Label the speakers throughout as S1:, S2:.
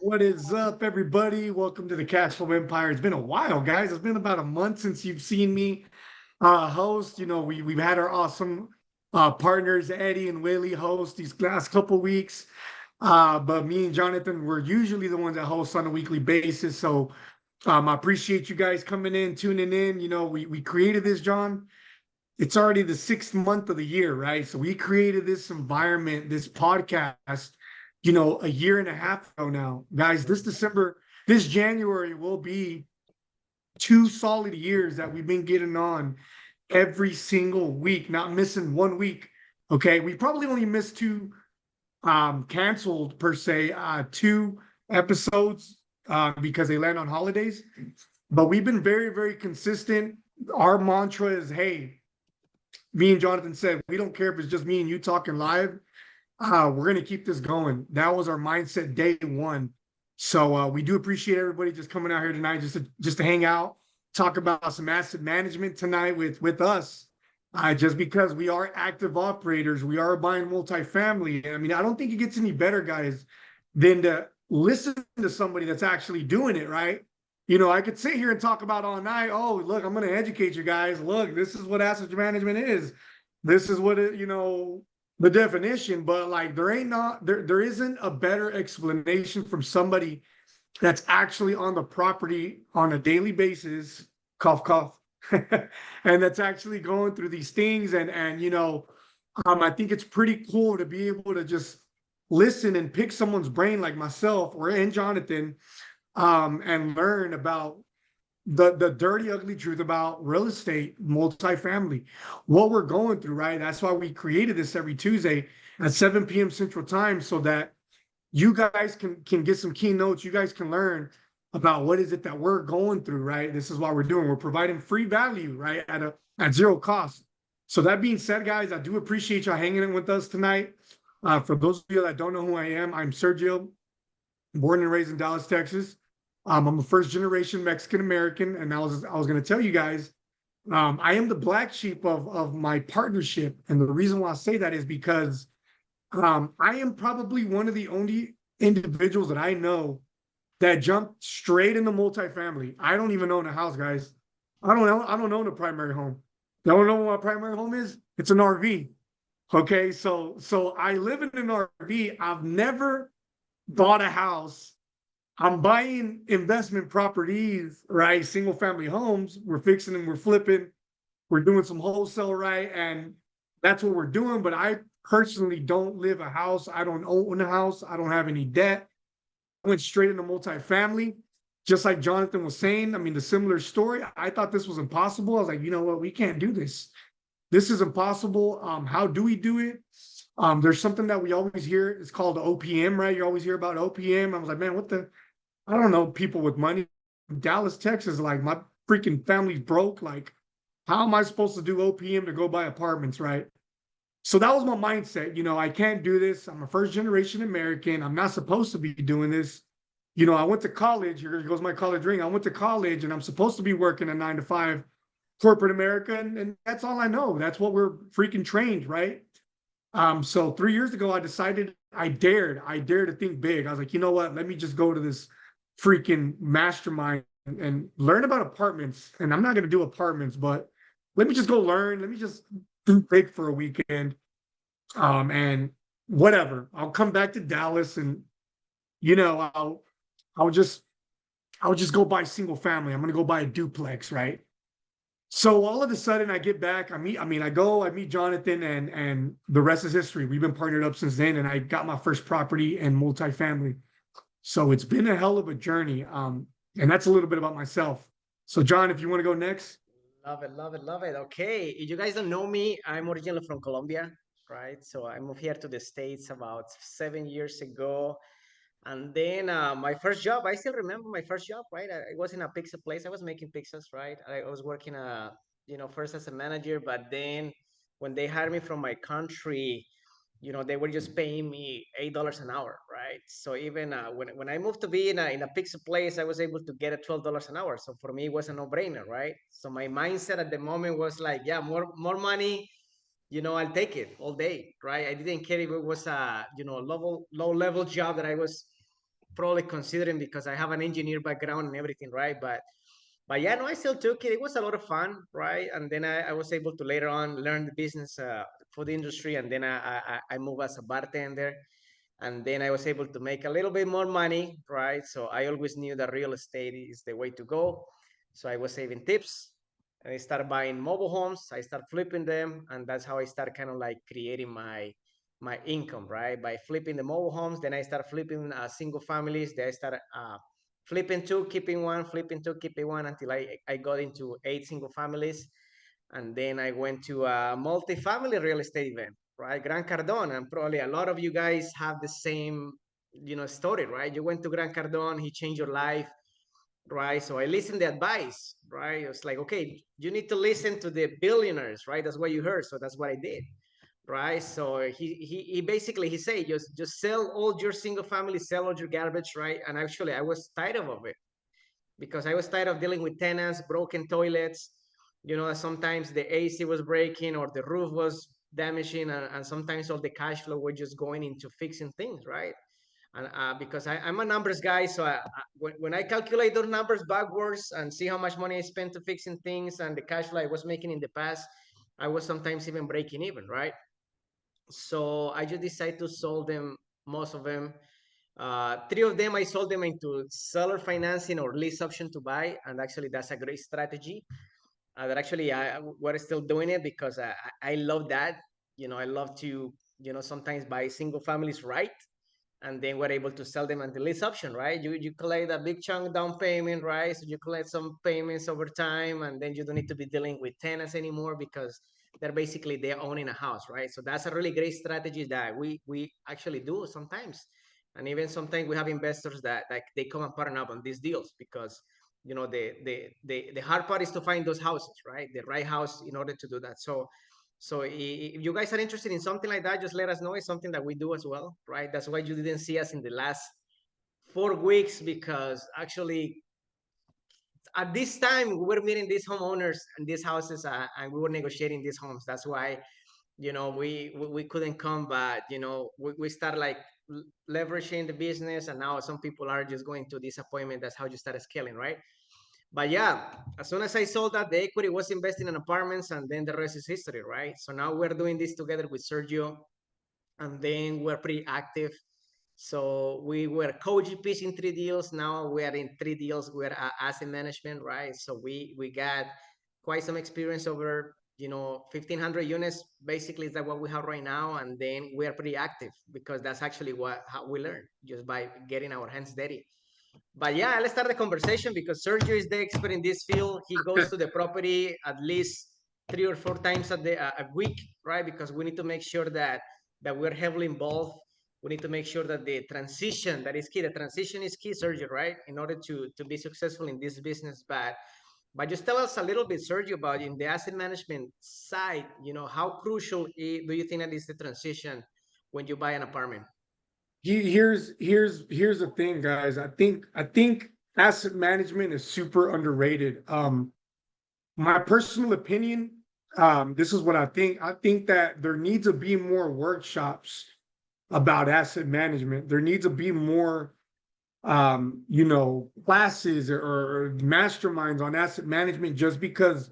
S1: What is up, everybody? Welcome to the Cash Flow Empire. It's been a while, guys. It's been about a month since you've seen me host. We've had our awesome partners, Eddie and Willie, host these last couple weeks. But me and Jonathan, we're usually the ones that host on a weekly basis. So I appreciate you guys coming in, tuning in. We created this, John. It's already the 6th month of the year, right? So we created this environment, this podcast, a year and a half ago now. Guys, this January will be 2 solid years that we've been getting on every single week, not missing one week. Okay. We probably only missed two canceled per se, 2 episodes because they land on holidays. But we've been very, very consistent. Our mantra is, hey, me and Jonathan said, we don't care if it's just me and you talking live. We're going to keep this going. That was our mindset day one. So we do appreciate everybody just coming out here tonight, just to hang out, talk about some asset management tonight with us. Just because we are active operators, we are buying multifamily. I mean, I don't think it gets any better, guys, than to listen to somebody that's actually doing it, right? I could sit here and talk about all night. Oh, look, I'm going to educate you guys. Look, this is what asset management is. This is what the definition. But like, there isn't a better explanation from somebody that's actually on the property on a daily basis. Cough, cough. And that's actually going through these things. I think it's pretty cool to be able to just listen and pick someone's brain like myself and Jonathan, and learn about the dirty, ugly truth about real estate, multifamily, what we're going through, right? That's why we created this every Tuesday at 7 p.m. Central Time, so that you guys can get some keynotes. You guys can learn about what is it that we're going through, right? This is what we're doing. We're providing free value, right, at zero cost. So that being said, guys, I do appreciate y'all hanging in with us tonight. For those of you that don't know who I am, I'm Sergio, born and raised in Dallas, Texas. I'm a first generation Mexican American, and I was going to tell you guys, I am the black sheep of my partnership, and the reason why I say that is because I am probably one of the only individuals that I know that jumped straight into multifamily. I don't even own a house, guys. I don't know. I don't own a primary home. You don't know what my primary home is? It's an RV. Okay, so I live in an RV. I've never bought a house. I'm buying investment properties, right? Single family homes. We're fixing them, we're flipping, we're doing some wholesale, right? And that's what we're doing. But I personally don't live a house. I don't own a house. I don't have any debt. I went straight into multifamily, just like Jonathan was saying. I mean, the similar story. I thought this was impossible. I was like, you know what? We can't do this. This is impossible. How do we do it? There's something that we always hear. It's called OPM, right? You always hear about OPM. I was like, man, I don't know, people with money. Dallas, Texas, like my freaking family's broke. Like, how am I supposed to do OPM to go buy apartments, right? So that was my mindset. I can't do this. I'm a first generation American. I'm not supposed to be doing this. I went to college. Here goes my college ring. I went to college and I'm supposed to be working a 9 to 5 corporate America. And that's all I know. That's what we're freaking trained, right? So 3 years ago, I dared to think big. I was like, you know what? Let me just go to this freaking mastermind and learn about apartments. And I'm not going to do apartments, but let me just go learn. Let me just do big for a weekend. And whatever. I'll come back to Dallas and, you know, I'll just, I'll just go buy single family. I'm going to go buy a duplex, right? So all of a sudden I get back, I meet Jonathan, and the rest is history. We've been partnered up since then, and I got my first property in multifamily. So it's been a hell of a journey. And that's a little bit about myself. So John, if you want to go next.
S2: Love it, love it, love it. Okay, if you guys don't know me, I'm originally from Colombia, right? So I moved here to the States about 7 years ago. And then my first job, I still remember my first job, right? I was in a pizza place. I was making pizzas, right? I was working, first as a manager, but then when they hired me from my country, they were just paying me $8 an hour, right? So even when I moved to be in a pizza place, I was able to get at $12 an hour. So for me, it was a no-brainer, right? So my mindset at the moment was like, yeah, more money, I'll take it all day, right? I didn't care if it was a low level job that I was probably considering because I have an engineer background and everything, right? But yeah, no, I still took it. It was a lot of fun, right? And then I was able to later on learn the business for the industry, and then I moved as a bartender, and then I was able to make a little bit more money, right? So I always knew that real estate is the way to go. So I was saving tips. And I started buying mobile homes. I started flipping them, and that's how I started kind of like creating my income, right? By flipping the mobile homes. Then I started flipping single families. Then I started flipping two, keeping one, flipping two, keeping one, until I got into 8 single families. And then I went to a multifamily real estate event, right? Gran Cardone. And probably a lot of you guys have the same, story, right? You went to Gran Cardone, he changed your life, right? So I listened to advice, right? It was like, okay, you need to listen to the billionaires, right? That's what you heard. So that's what I did, right? So he basically he said just sell all your single family, sell all your garbage, right? And actually I was tired of it because I was tired of dealing with tenants, broken toilets. Sometimes the AC was breaking or the roof was damaging, and sometimes all the cash flow was just going into fixing things, right? And because I'm a numbers guy, so when I calculate those numbers backwards and see how much money I spent to fixing things and the cash flow I was making in the past, I was sometimes even breaking even, right? So I just decided to sold them, most of them. 3 of them I sold them into seller financing or lease option to buy, and actually that's a great strategy. That actually we're still doing it because I love that. I love to sometimes buy single families, right? And then we're able to sell them at the lease option, right? You collect a big chunk down payment, right? So you collect some payments over time, and then you don't need to be dealing with tenants anymore because they're owning a house, right? So that's a really great strategy that we actually do sometimes, and even sometimes we have investors that like they come and partner up on these deals because the hard part is to find those houses, right? The right house in order to do that. So if you guys are interested in something like that, just let us know. It's something that we do as well, right? That's why you didn't see us in the last 4 weeks, because actually at this time we were meeting these homeowners and these houses, and we were negotiating these homes. That's why we couldn't come, but we start like leveraging the business, and now some people are just going to disappointment. That's how you start scaling, right? But yeah, as soon as I sold that, the equity was investing in apartments, and then the rest is history, right? So now we're doing this together with Sergio, and then we're pretty active. So we were co-GPs in 3 deals. Now we are in 3 deals. We're asset management, right? So we got quite some experience over 1,500 units. Basically, is that what we have right now, and then we are pretty active because that's actually how we learn, just by getting our hands dirty. But yeah, let's start the conversation because Sergio is the expert in this field. He goes to the property at least 3 or 4 times a week, right? Because we need to make sure that we're heavily involved. We need to make sure that the transition, that is key. The transition is key, Sergio, right? In order to be successful in this business. But just tell us a little bit, Sergio, about in the asset management side. How crucial do you think that is the transition when you buy an apartment?
S1: Here's the thing, guys. I think asset management is super underrated. My personal opinion, this is what I think. I think that there needs to be more workshops about asset management. There needs to be more classes or masterminds on asset management, just because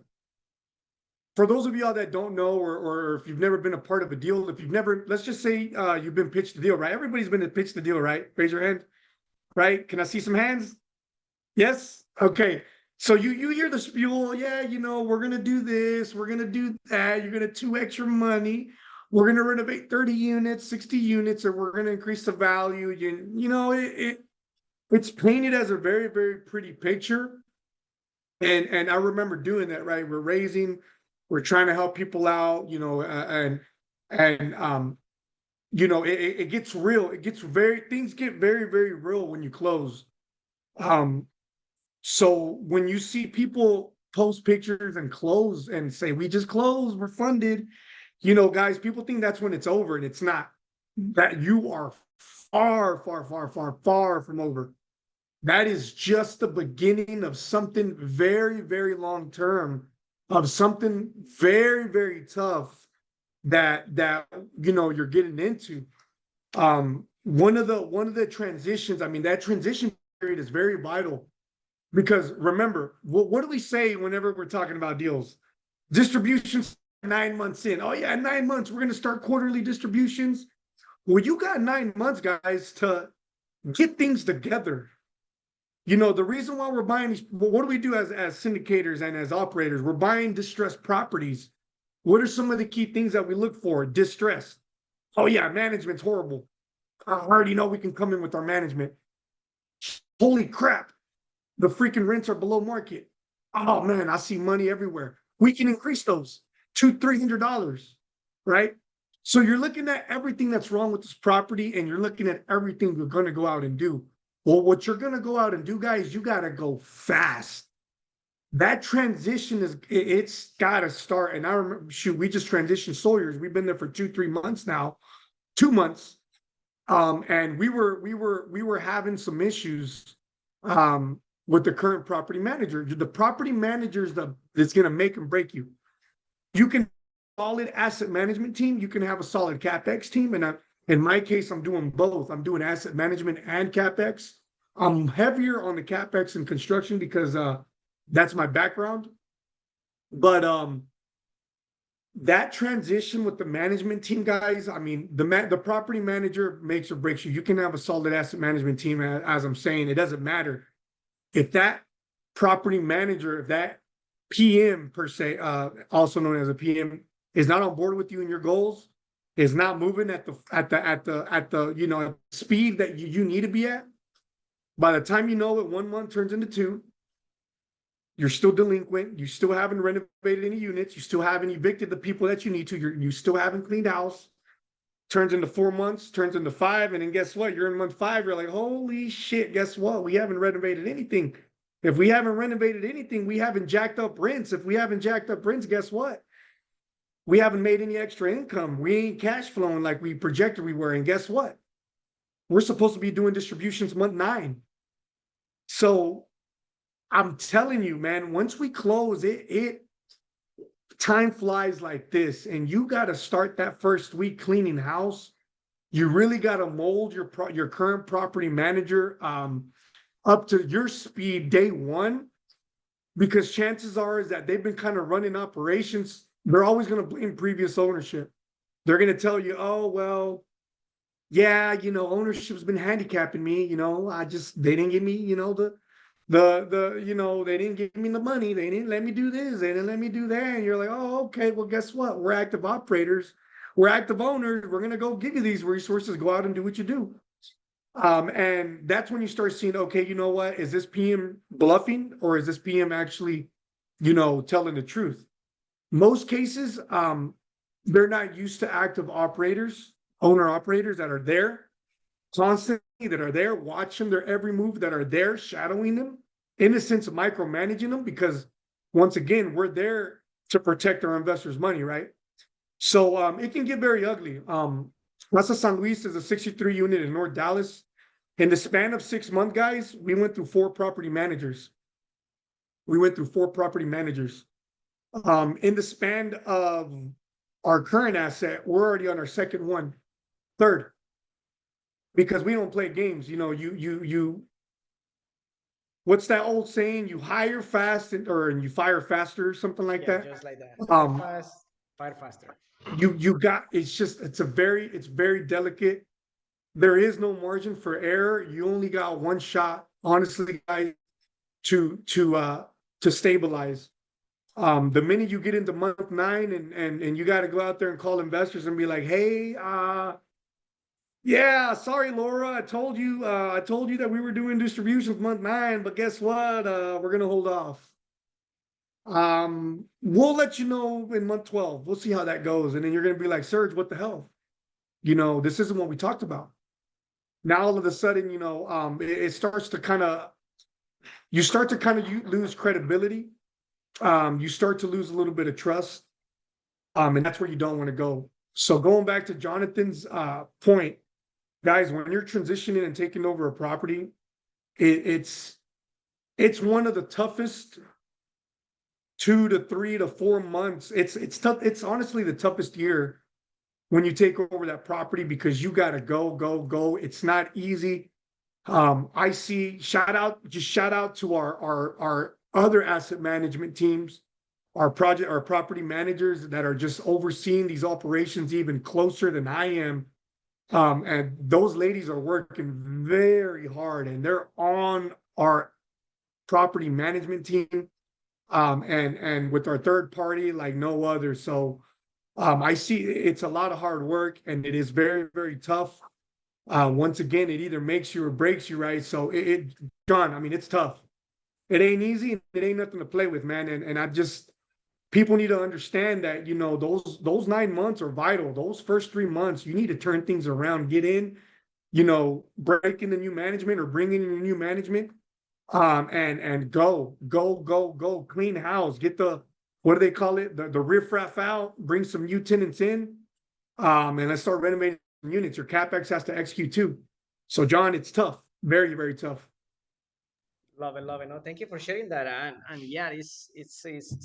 S1: for those of y'all that don't know, or if you've never been a part of a deal, if you've never, let's just say you've been pitched a deal, right? Everybody's been pitched a deal, right? Raise your hand, right? Can I see some hands? Yes. Okay. So you hear the spiel, yeah, we're gonna do this, we're gonna do that, you're gonna 2x your money, we're gonna renovate 30 units, 60 units, or we're gonna increase the value. It's painted as a very, very pretty picture. And I remember doing that, right? We're trying to help people out, and it gets real. Things get very, very real when you close. Um, so when you see people post pictures and close and say, we just closed, we're funded, guys, people think that's when it's over, and it's not. That you are far, far, far, far, far from over. That is just the beginning of something very, very long term, of something very, very tough that you're getting into. one of the transitions, I mean, that transition period is very vital because remember, what do we say whenever we're talking about deals? Distributions 9 months in. Oh yeah, 9 months. We're gonna start quarterly distributions. Well, you got 9 months, guys, to get things together. The reason why we're buying these, what do we do as syndicators and as operators? We're buying distressed properties. What are some of the key things that we look for? Distress. Oh yeah, management's horrible. I already know we can come in with our management. Holy crap, the freaking rents are below market. Oh man, I see money everywhere. We can increase those $200-300, right? So you're looking at everything that's wrong with this property, and you're looking at everything we're going to go out and do. Well, what you're going to go out and do, guys, you got to go fast. That transition it's got to start. And I remember, shoot, we just transitioned Sawyer's. We've been there for 2-3 months now, 2 months. And we were having some issues with the current property manager. The property manager is that's going to make and break you. You can have a solid asset management team. You can have a solid capex team. And in my case, I'm doing both. I'm doing asset management and capex. I'm heavier on the capex and construction because that's my background. But that transition with the management team, guys, I mean, the property manager makes or breaks you. You can have a solid asset management team, as I'm saying. It doesn't matter if that property manager, if that PM per se, also known as a PM, is not on board with you and your goals, is not moving at the speed that you need to be at. By the time you know it, 1 month turns into 2. You're still delinquent. You still haven't renovated any units. You still haven't evicted the people that you need to. You still haven't cleaned house. Turns into 4 months, turns into 5. And then guess what? You're in month 5. You're like, holy shit, guess what? We haven't renovated anything. If we haven't renovated anything, we haven't jacked up rents. If we haven't jacked up rents, guess what? We haven't made any extra income. We ain't cash flowing like we projected we were. And guess what? We're supposed to be doing distributions month 9. So I'm telling you, man, once we close it, time flies like this, and you got to start that first week cleaning house. You really got to mold your current property manager up to your speed day one, because chances are is that they've been kind of running operations. They're always going to blame previous ownership. They're going to tell you, oh, well, yeah, ownership's been handicapping me. They didn't give me, they didn't give me the money. They didn't let me do this. They didn't let me do that. And you're like, oh, okay, well, guess what? We're active operators. We're active owners. We're going to go give you these resources. Go out and do what you do. And that's when you start seeing, okay, you know what? Is this PM bluffing, or is this PM actually, telling the truth? Most cases, they're not used to active operators, owner operators that are there constantly, that are there watching their every move, that are there shadowing them, in a sense of micromanaging them, because once again, we're there to protect our investors' money, right? So it can get very ugly. Plaza San Luis is a 63 unit in North Dallas. In the span of 6 months, guys, we went through 4 property managers. In the span of our current asset, we're already on our second one, third, because we don't play games. What's that old saying? You hire fast and you fire faster, something like that.
S2: Just like that. Hire fast, fire faster.
S1: It's very delicate. There is no margin for error. You only got one shot, honestly, guys, to stabilize. The minute you get into month 9 and you got to go out there and call investors and be like, hey, yeah, sorry, Laura, I told you that we were doing distributions month 9, but guess what? We're gonna hold off. We'll let you know in month 12. We'll see how that goes. And then you're gonna be like, Serge, what the hell? This isn't what we talked about. Now all of a sudden, it starts to kind of, you start to kind of lose credibility. You start to lose a little bit of trust. And that's where you don't want to go. So going back to Jonathan's point, guys, when you're transitioning and taking over a property, it's one of the toughest 2 to 3 to 4 months. It's tough. It's honestly the toughest year when you take over that property because you got to go. It's not easy. I see shout out to our other asset management teams, our property managers that are just overseeing these operations even closer than I am. And those ladies are working very hard and they're on our property management team. And with our third party like no other. So I see it's a lot of hard work and it is very, very tough. Once again, it either makes you or breaks you, right? So John, I mean, it's tough. It ain't easy. It ain't nothing to play with, man. And I just, people need to understand that, you know, those 9 months are vital. Those first 3 months, you need to turn things around, get in, you know, break in the new management or bring in your new management, and go, clean house, get the, what do they call it? The riffraff out, bring some new tenants in, and let's start renovating units. Your CapEx has to execute too. So John, it's tough, very, very tough.
S2: Love it, love it. No, thank you for sharing that. And yeah, it's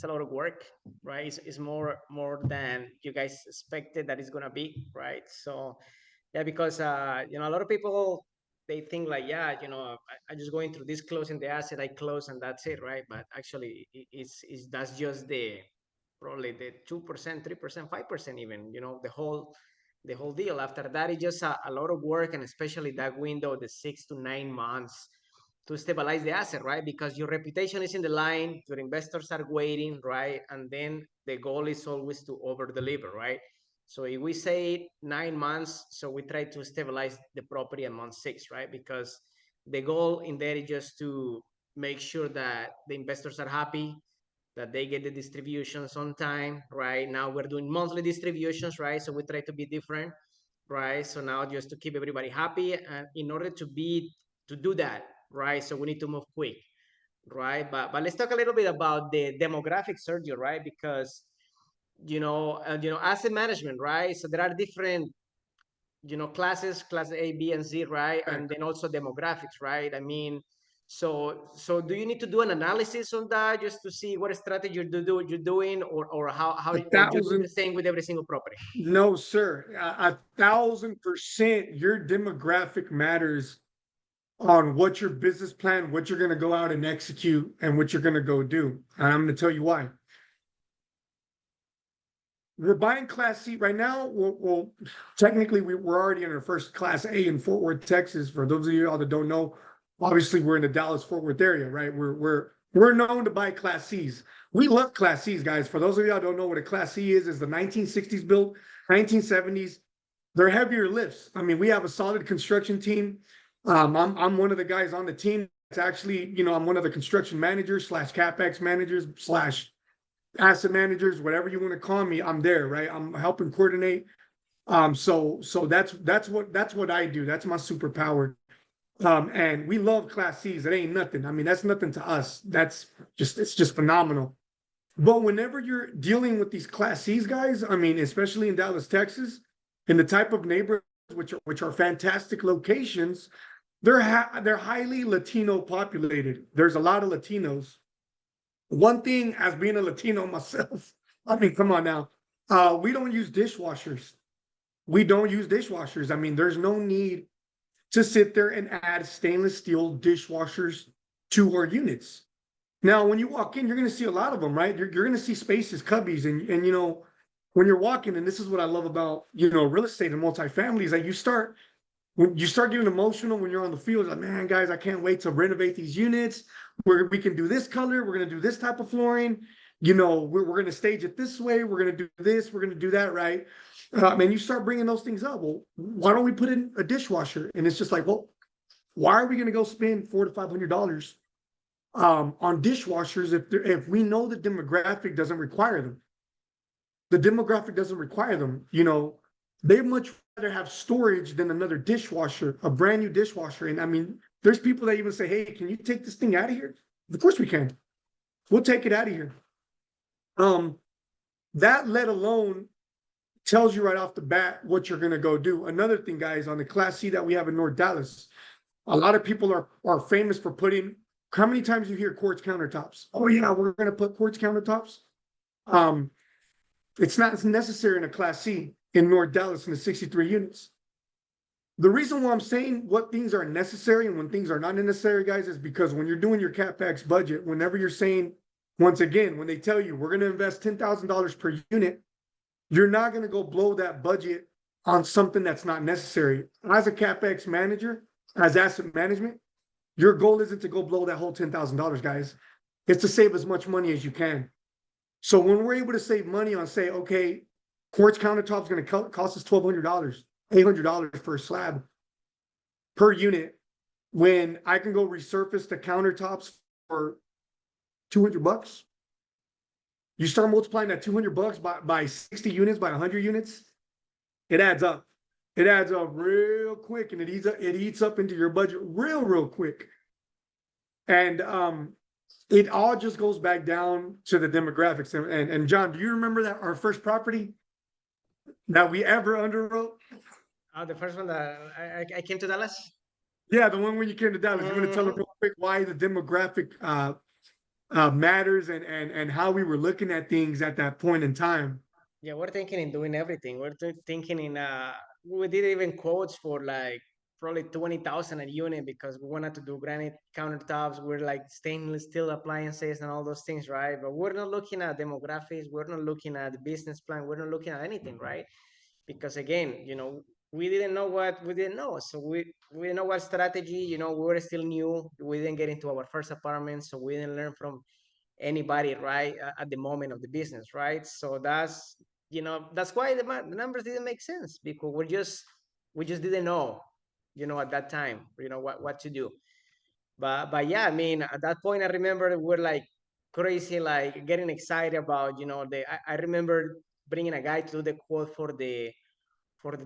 S2: a lot of work, right? It's more than you guys expected that it's gonna be, right? So yeah, because you know, a lot of people they think like, yeah, you know, I just going through this closing the asset, I close and that's it, right? But actually, it's that's just the probably the 2%, 3%, 5% even, you know, the whole deal. After that, it's just a lot of work, and especially that window, the 6 to 9 months to stabilize the asset, right? Because your reputation is in the line, your investors are waiting, right? And then the goal is always to over deliver, right? So if we say 9 months, so we try to stabilize the property at month 6, right? Because the goal in there is just to make sure that the investors are happy, that they get the distributions on time, right? Now we're doing monthly distributions, right? So we try to be different, right? So now just to keep everybody happy, and in order to do that, right? So we need to move quick, right? But let's talk a little bit about the demographics, Sergio, right? Because asset management, right? So there are different classes, class A, B, and C, right? And then also demographics, right? I mean, so do you need to do an analysis on that just to see what strategy you're doing, or how
S1: A
S2: or you do the
S1: thousand,
S2: same with every single property?
S1: no, sir. A 1,000%, your demographic matters on what your business plan, what you're going to go out and execute, and what you're going to go do. And I'm going to tell you why. We're buying Class C right now. Well, technically, we're already in our first Class A in Fort Worth, Texas. For those of you all that don't know, obviously we're in the Dallas Fort Worth area, right? We're known to buy Class Cs. We love Class Cs, guys. For those of y'all don't know what a Class C is the 1960s built, 1970s. They're heavier lifts. I mean, we have a solid construction team. I'm one of the guys on the team. It's actually, I'm one of the construction managers slash CapEx managers slash asset managers, whatever you want to call me. I'm there, right? I'm helping coordinate. So that's what I do. That's my superpower. And we love Class C's. It ain't nothing. I mean, that's nothing to us. It's just phenomenal. But whenever you're dealing with these Class C's guys, I mean, especially in Dallas, Texas, in the type of neighborhoods which are fantastic locations, they're highly Latino populated. There's a lot of Latinos. One thing, as being a Latino myself, I mean, come on now, we don't use dishwashers. We don't use dishwashers. I mean, there's no need to sit there and add stainless steel dishwashers to our units. Now, when you walk in, you're going to see a lot of them, right? You're going to see spaces, cubbies, and when you're walking, and this is what I love about real estate and multifamily is that when you start getting emotional when you're on the field, like, man, guys, I can't wait to renovate these units. We can do this color. We're going to do this type of flooring. We're going to stage it this way. We're going to do this. We're going to do that, right? And you start bringing those things up. Well, why don't we put in a dishwasher? And it's just like, well, why are we going to go spend $400 to $500 on dishwashers if we know the demographic doesn't require them? The demographic doesn't require them. They much rather have storage than another dishwasher, a brand new dishwasher. And I mean, there's people that even say, hey, can you take this thing out of here? Of course we can. We'll take it out of here. That let alone tells you right off the bat what you're going to go do. Another thing, guys, on the Class C that we have in North Dallas, a lot of people are famous for putting, how many times you hear quartz countertops? Oh yeah, we're going to put quartz countertops. It's not necessary in a Class C. in North Dallas in the 63 units. The reason why I'm saying what things are necessary and when things are not necessary, guys, is because when you're doing your CapEx budget, whenever you're saying, once again, when they tell you we're going to invest $10,000 per unit, you're not going to go blow that budget on something that's not necessary. As a CapEx manager, as asset management, your goal isn't to go blow that whole $10,000, guys. It's to save as much money as you can. So when we're able to save money on, say, okay, quartz countertop is going to cost us $1,200, $800 per slab per unit, when I can go resurface the countertops for $200, you start multiplying that $200 by 60 units, by 100 units, it adds up. It adds up real quick, and it eats up into your budget real quick. And it all just goes back down to the demographics. And John, do you remember that our first property that we ever underwrote?
S2: The first one that I came to Dallas.
S1: Yeah, the one when you came to Dallas. You want to tell them real quick why the demographic matters and how we were looking at things at that point in time?
S2: Yeah, we're thinking in doing everything. Thinking in we did even quotes for like probably 20,000 a unit because we wanted to do granite countertops. We're like stainless steel appliances and all those things, right? But we're not looking at demographics. We're not looking at the business plan. We're not looking at anything, right? Because again, we didn't know what we didn't know. So we didn't know what strategy. We were still new. We didn't get into our first apartment, so we didn't learn from anybody, right, at the moment of the business, right? So that's why the numbers didn't make sense because we just didn't know, at that time, what to do. But yeah, I mean, at that point, I remember we're like crazy, like getting excited about, I remember bringing a guy to do the quote for the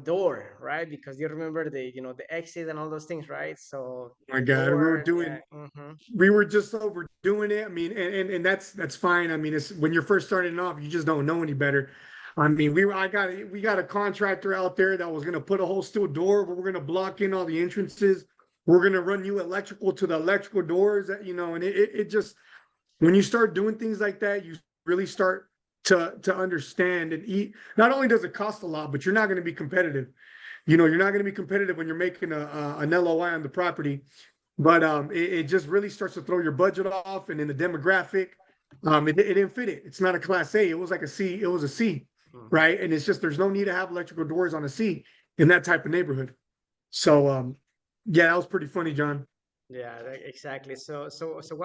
S2: door, right? Because you remember the exit and all those things, right? So
S1: Oh my God,
S2: door, yeah. Mm-hmm.
S1: we were just overdoing it. I mean, and that's fine. I mean, it's when you're first starting off, you just don't know any better. I mean, we got a contractor out there that was gonna put a whole steel door where we're gonna block in all the entrances. We're gonna run you electrical to the electrical doors, and it just, when you start doing things like that, you really start to understand and eat. Not only does it cost a lot, but you're not going to be competitive. You're not going to be competitive when you're making an LOI on the property. But it just really starts to throw your budget off, and in the demographic, it didn't fit it. It's not a class A. It was like a C. It was a C, right? And it's just, there's no need to have electrical doors on a C in that type of neighborhood. So yeah, that was pretty funny, John.
S2: Yeah, exactly. So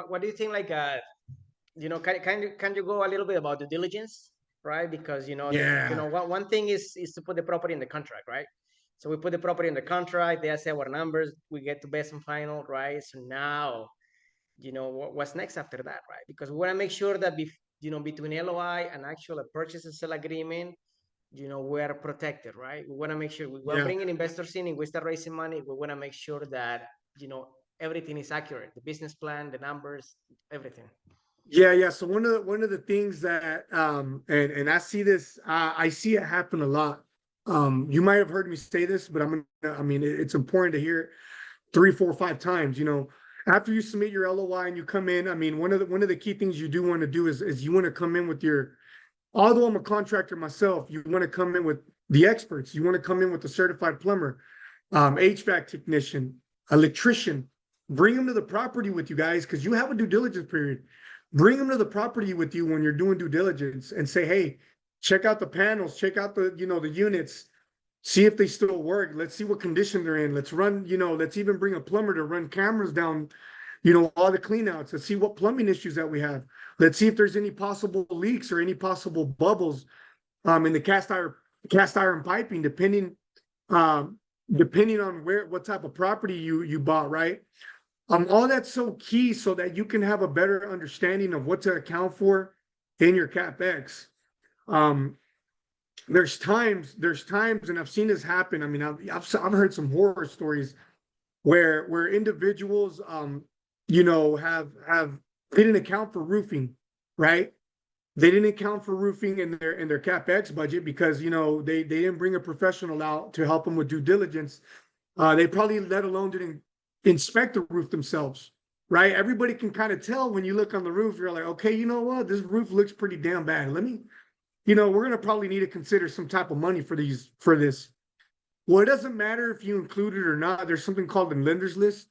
S2: what do you think? Like, can you go a little bit about the diligence, right? Because
S1: Yeah.
S2: one thing is to put the property in the contract, right? So we put the property in the contract. They say our numbers. We get to best and final, right? So now, what's next after that, right? Because we want to make sure that between LOI and actual purchase and sale agreement, we are protected, right? We want to make sure we're
S1: Yeah.
S2: bringing investors in and we start raising money. We want to make sure that, everything is accurate, the business plan, the numbers, everything.
S1: Yeah. So one of the things that and I see this, I see it happen a lot. You might have heard me say this, but I mean, it's important to hear it 3, 4, 5 times. After you submit your LOI and you come in, I mean, one of the key things you do want to do is you want to come in with your, although I'm a contractor myself, you want to come in with the experts. You want to come in with a certified plumber, HVAC technician, electrician. Bring them to the property with you guys, because you have a due diligence period. Bring them to the property with you when you're doing due diligence and say, hey, check out the panels, check out the units, see if they still work. Let's see what condition they're in. Let's run, let's even bring a plumber to run cameras down, all the cleanouts. Let's see what plumbing issues that we have. Let's see if there's any possible leaks or any possible bubbles in the cast iron piping, depending on what type of property you bought, right? All that's so key so that you can have a better understanding of what to account for in your CapEx. There's times, and I've seen this happen. I mean, I've heard some horror stories where individuals, have didn't account for roofing, right? They didn't account for roofing in their CapEx budget because, they didn't bring a professional out to help them with due diligence. They probably, let alone, didn't inspect the roof themselves, right? Everybody can kind of tell when you look on the roof. You're like, okay, you know what? This roof looks pretty damn bad. we're going to probably need to consider some type of money for this. Well, it doesn't matter if you include it or not. There's something called the lenders list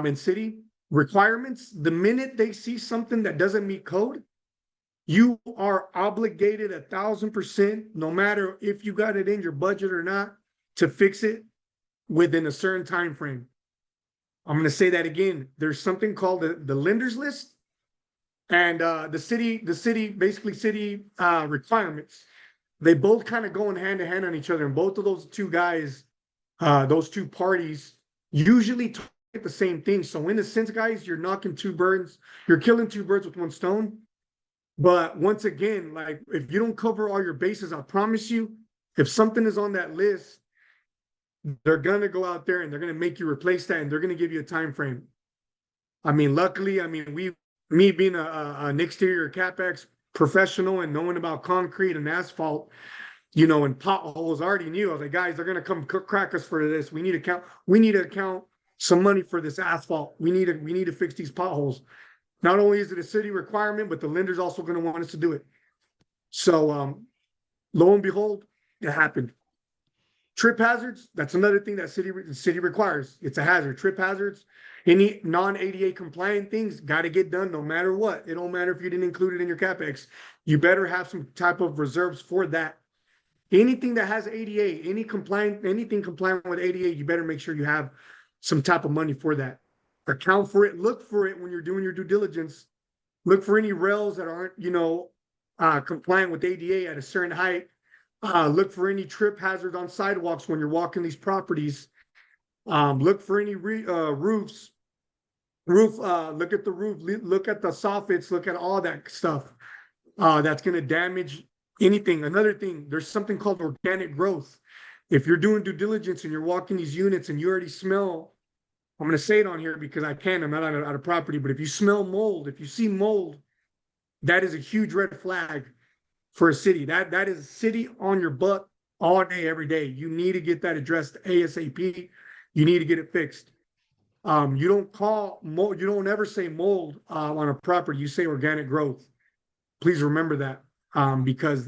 S1: in city requirements. The minute they see something that doesn't meet code, you are obligated 1,000%, no matter if you got it in your budget or not, to fix it within a certain time frame. I'm going to say that again. There's something called the lenders list and the city basically city requirements. They both kind of go in hand to hand on each other. And both of those two guys, those two parties usually target the same thing. So in a sense, guys, you're killing two birds with one stone. But once again, like if you don't cover all your bases, I promise you, if something is on that list, they're gonna go out there and they're gonna make you replace that, and they're gonna give you a time frame. I mean, luckily, me being an exterior capex professional and knowing about concrete and asphalt, and potholes, I already knew. I was like, guys, they're gonna come crack us for this. We need to account some money for this asphalt. We need to fix these potholes. Not only is it a city requirement, but the lender's also going to want us to do it. So, lo and behold, it happened. Trip hazards, that's another thing that the city requires. It's a hazard. Trip hazards, any non-ADA compliant things got to get done no matter what. It don't matter if you didn't include it in your CapEx. You better have some type of reserves for that. Anything that has ADA, anything compliant with ADA, you better make sure you have some type of money for that. Account for it, look for it when you're doing your due diligence. Look for any rails that aren't, compliant with ADA at a certain height. Look for any trip hazards on sidewalks when you're walking these properties. Look for any roofs. Look at the roof, look at the soffits, look at all that stuff that's going to damage anything. Another thing, there's something called organic growth. If you're doing due diligence and you're walking these units and you already smell, I'm going to say it on here because I'm not out of property, but if you smell mold, if you see mold, that is a huge red flag for a city. That is a city on your butt all day, every day. You need to get that addressed ASAP. You need to get it fixed. You don't call mold, you don't ever say mold on a property. You say organic growth. Please remember that because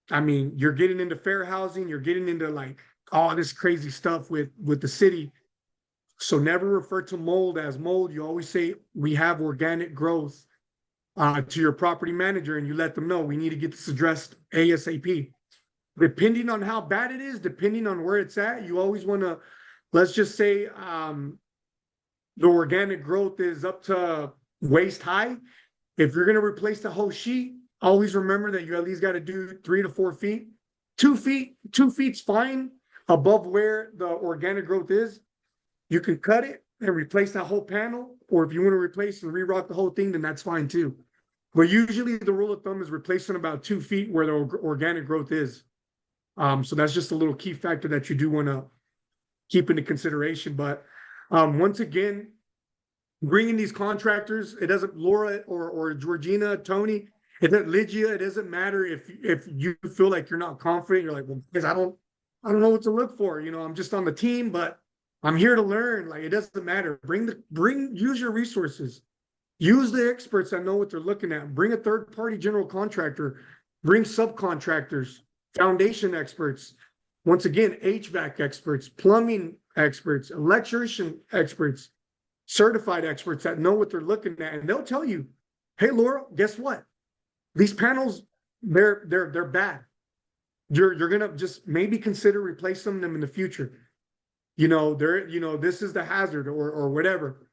S1: you're getting into fair housing. You're getting into like all this crazy stuff with the city. So never refer to mold as mold. You always say we have organic growth to your property manager, and you let them know we need to get this addressed ASAP. Depending on how bad it is, depending on where it's at, you always want to, let's just say the organic growth is up to waist high. If you're going to replace the whole sheet, always remember that you at least got to do 3 to 4 feet. 2 feet's fine above where the organic growth is. You can cut it and replace that whole panel, or if you want to replace and re-rock the whole thing, then that's fine too. But usually the rule of thumb is replacing about 2 feet where the organic growth is. So that's just a little key factor that you do want to keep into consideration. But once again, bringing these contractors, it doesn't, Laura or Georgina, Tony, Lygia, it doesn't matter if you feel like you're not confident. You're like, well, because I don't know what to look for. I'm just on the team, but I'm here to learn. Like, it doesn't matter. Use your resources. Use the experts that know what they're looking at. Bring a third-party general contractor. Bring subcontractors, foundation experts. Once again, HVAC experts, plumbing experts, electrician experts, certified experts that know what they're looking at. And they'll tell you, hey, Laura, guess what? These panels, they're bad. You're gonna just maybe consider replacing them in the future. This is the hazard or whatever.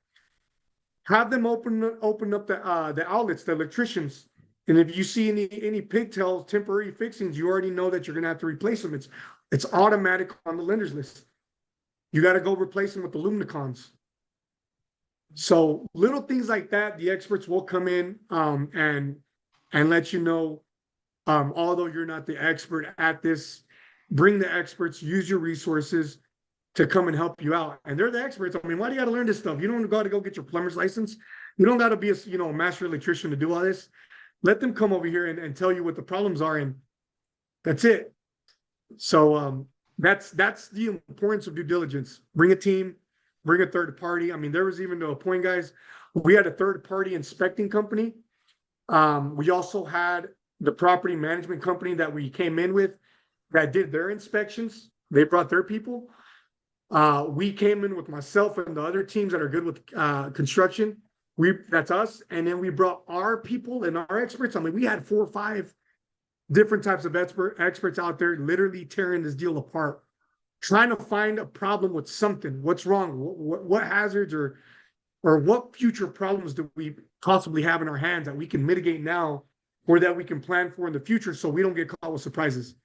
S1: Have them open up the outlets, the electricians. And if you see any pigtails, temporary fixings, you already know that you're gonna have to replace them. It's automatic on the lenders list. You got to go replace them with the Lumicons. So little things like that, the experts will come in and let you know. Although you're not the expert at this, bring the experts, use your resources to come and help you out. And they're the experts. I mean, why do you got to learn this stuff? You don't got to go get your plumber's license. You don't got to be a master electrician to do all this. Let them come over here and tell you what the problems are, and that's it. So that's the importance of due diligence. Bring a team, bring a third party. I mean, there was even to a point, guys, we had a third party inspecting company We also had the property management company that we came in with that did their inspections. They brought their people. We came in with myself and the other teams that are good with construction. That's us. And then we brought our people and our experts. I mean, we had 4 or 5 different types of experts out there literally tearing this deal apart, trying to find a problem with something. What's wrong? What hazards or what future problems do we possibly have in our hands that we can mitigate now or that we can plan for in the future so we don't get caught with surprises.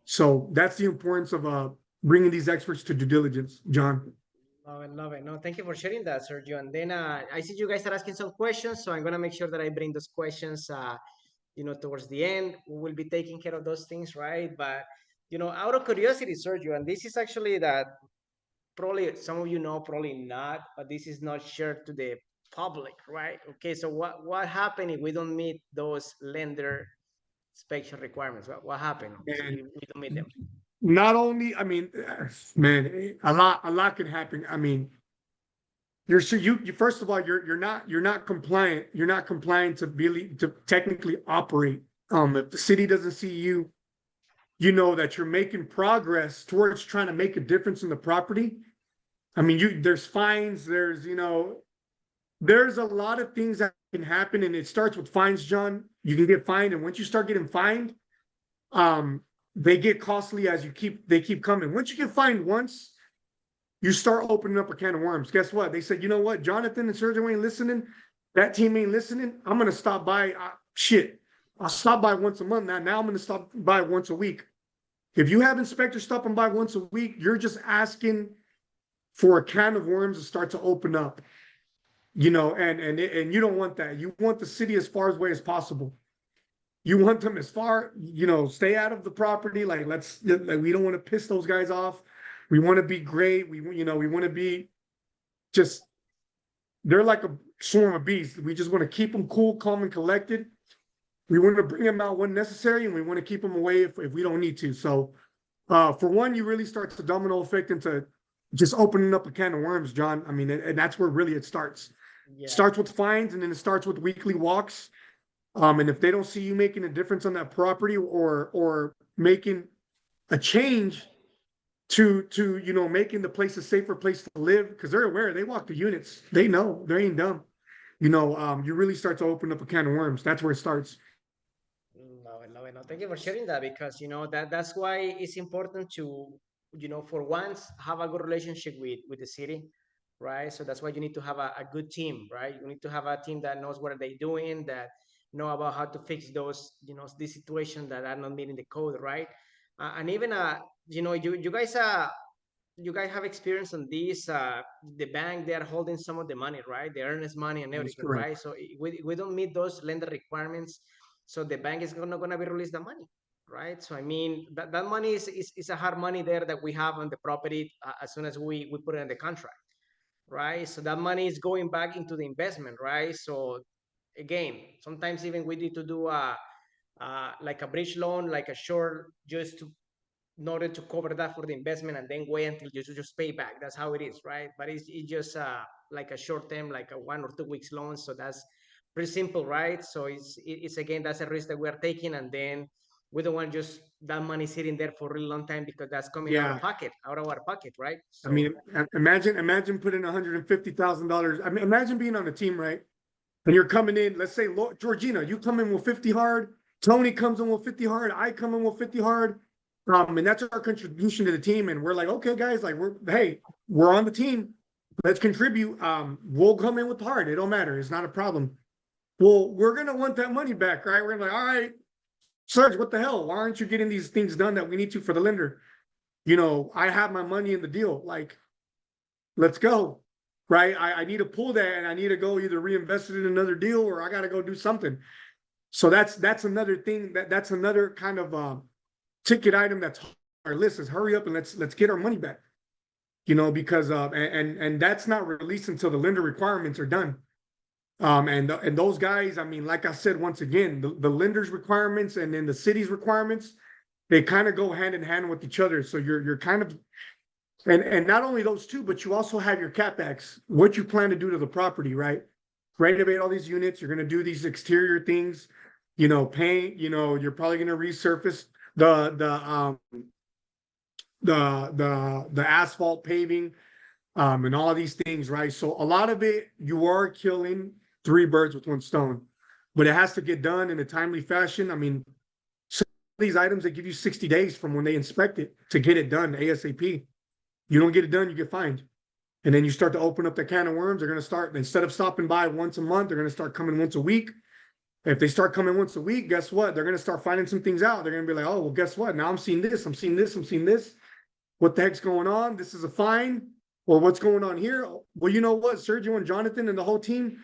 S1: So that's the importance of bringing these experts to due diligence, John.
S2: Love it, love it. No, thank you for sharing that, Sergio. And then I see you guys are asking some questions, so I'm gonna make sure that I bring those questions, towards the end. We will be taking care of those things, right? But out of curiosity, Sergio, and this is actually that probably some of you know, probably not, but this is not shared to the public, right? Okay, so what happened if we don't meet those lender inspection requirements? What happened
S1: And
S2: if we don't meet them?
S1: not only, I mean, man, a lot can happen. I mean, you're so you first of all, you're not compliant. You're not compliant to really to technically operate. If the city doesn't see you, you know that you're making progress towards trying to make a difference in the property. I mean, there's fines, there's a lot of things that can happen, and it starts with fines, John. You can get fined, and once you start getting fined, um, they get costly as they keep coming. Once you get fined once, you start opening up a can of worms. Guess what? They said, you know what, Jonathan and Sergio ain't listening. That team ain't listening. I'm gonna stop by. Shit, I'll stop by once a month now. Now I'm gonna stop by once a week. If you have inspectors stopping by once a week, you're just asking for a can of worms to start to open up. And you don't want that. You want the city as far away as possible. You want them as far, stay out of the property. Like we don't want to piss those guys off. We want to be great. We want to be just, they're like a swarm of bees. We just want to keep them cool, calm, and collected. We want to bring them out when necessary, and we want to keep them away if we don't need to. So, for one, you really start to domino effect into just opening up a can of worms, John. I mean, and that's where really it starts.
S2: Yeah.
S1: Starts with fines, and then it starts with weekly walks. And if they don't see you making a difference on that property or making a change to making the place a safer place to live, because they're aware, they walk the units, they know, they ain't dumb. You really start to open up a can of worms. That's where it starts.
S2: Love it, love it. No, thank you for sharing that because that's why it's important to for once have a good relationship with the city, right? So that's why you need to have a good team, right? You need to have a team that knows what are they doing, that know about how to fix those these situations that are not meeting the code, right? And even you guys have experience on this. The bank, they are holding some of the money, right? The earnest money and
S1: That's
S2: everything,
S1: correct.
S2: right? So we don't meet those lender requirements, so the bank is not gonna be release the money, right? So I mean that money is a hard money there that we have on the property as soon as we put it in the contract, right? So that money is going back into the investment, right? So again, sometimes even we need to do like a bridge loan, like a short, just to in order to cover that for the investment and then wait until you just pay back. That's how it is, right? But it's just like a short term, like a 1 or 2 weeks loan. So that's pretty simple, right? So it's again, that's a risk that we are taking, and then we don't want just that money sitting there for a really long time because that's coming
S1: Yeah.
S2: out of our pocket, right?
S1: I
S2: So
S1: mean, imagine putting $150,000. I mean, imagine being on a team, right? And you're coming in, let's say, Georgina, you come in with 50 hard. Tony comes in with 50 hard. I come in with 50 hard. And that's our contribution to the team. And we're like, okay, guys, like we're on the team. Let's contribute. We'll come in with hard. It don't matter. It's not a problem. Well, we're gonna want that money back, right? We're gonna be like, all right, Serge, what the hell? Why aren't you getting these things done that we need to for the lender? I have my money in the deal. Like, let's go. Right. I need to pull that and I need to go either reinvest it in another deal or I gotta go do something. So that's another thing that's another kind of ticket item that's on our list is hurry up and let's get our money back. Because and that's not released until the lender requirements are done. And those guys, I mean, like I said, once again, the lender's requirements and then the city's requirements, they kind of go hand in hand with each other. So you're kind of and not only those two, but you also have your capex, what you plan to do to the property, right? renovate all these units. You're going to do these exterior things, paint, you're probably going to resurface the asphalt paving, and all of these things, right? So a lot of it, you are killing three birds with one stone, but it has to get done in a timely fashion. I mean, some of these items, they give you 60 days from when they inspect it to get it done ASAP. You don't get it done, you get fined. And then you start to open up the can of worms. They're going to start, instead of stopping by once a month, they're going to start coming once a week. If they start coming once a week, guess what? They're going to start finding some things out. They're going to be like, oh, well, guess what? Now I'm seeing this, I'm seeing this, I'm seeing this. What the heck's going on? This is a fine. Or what's going on here? Well, you know what? Sergio and Jonathan and the whole team,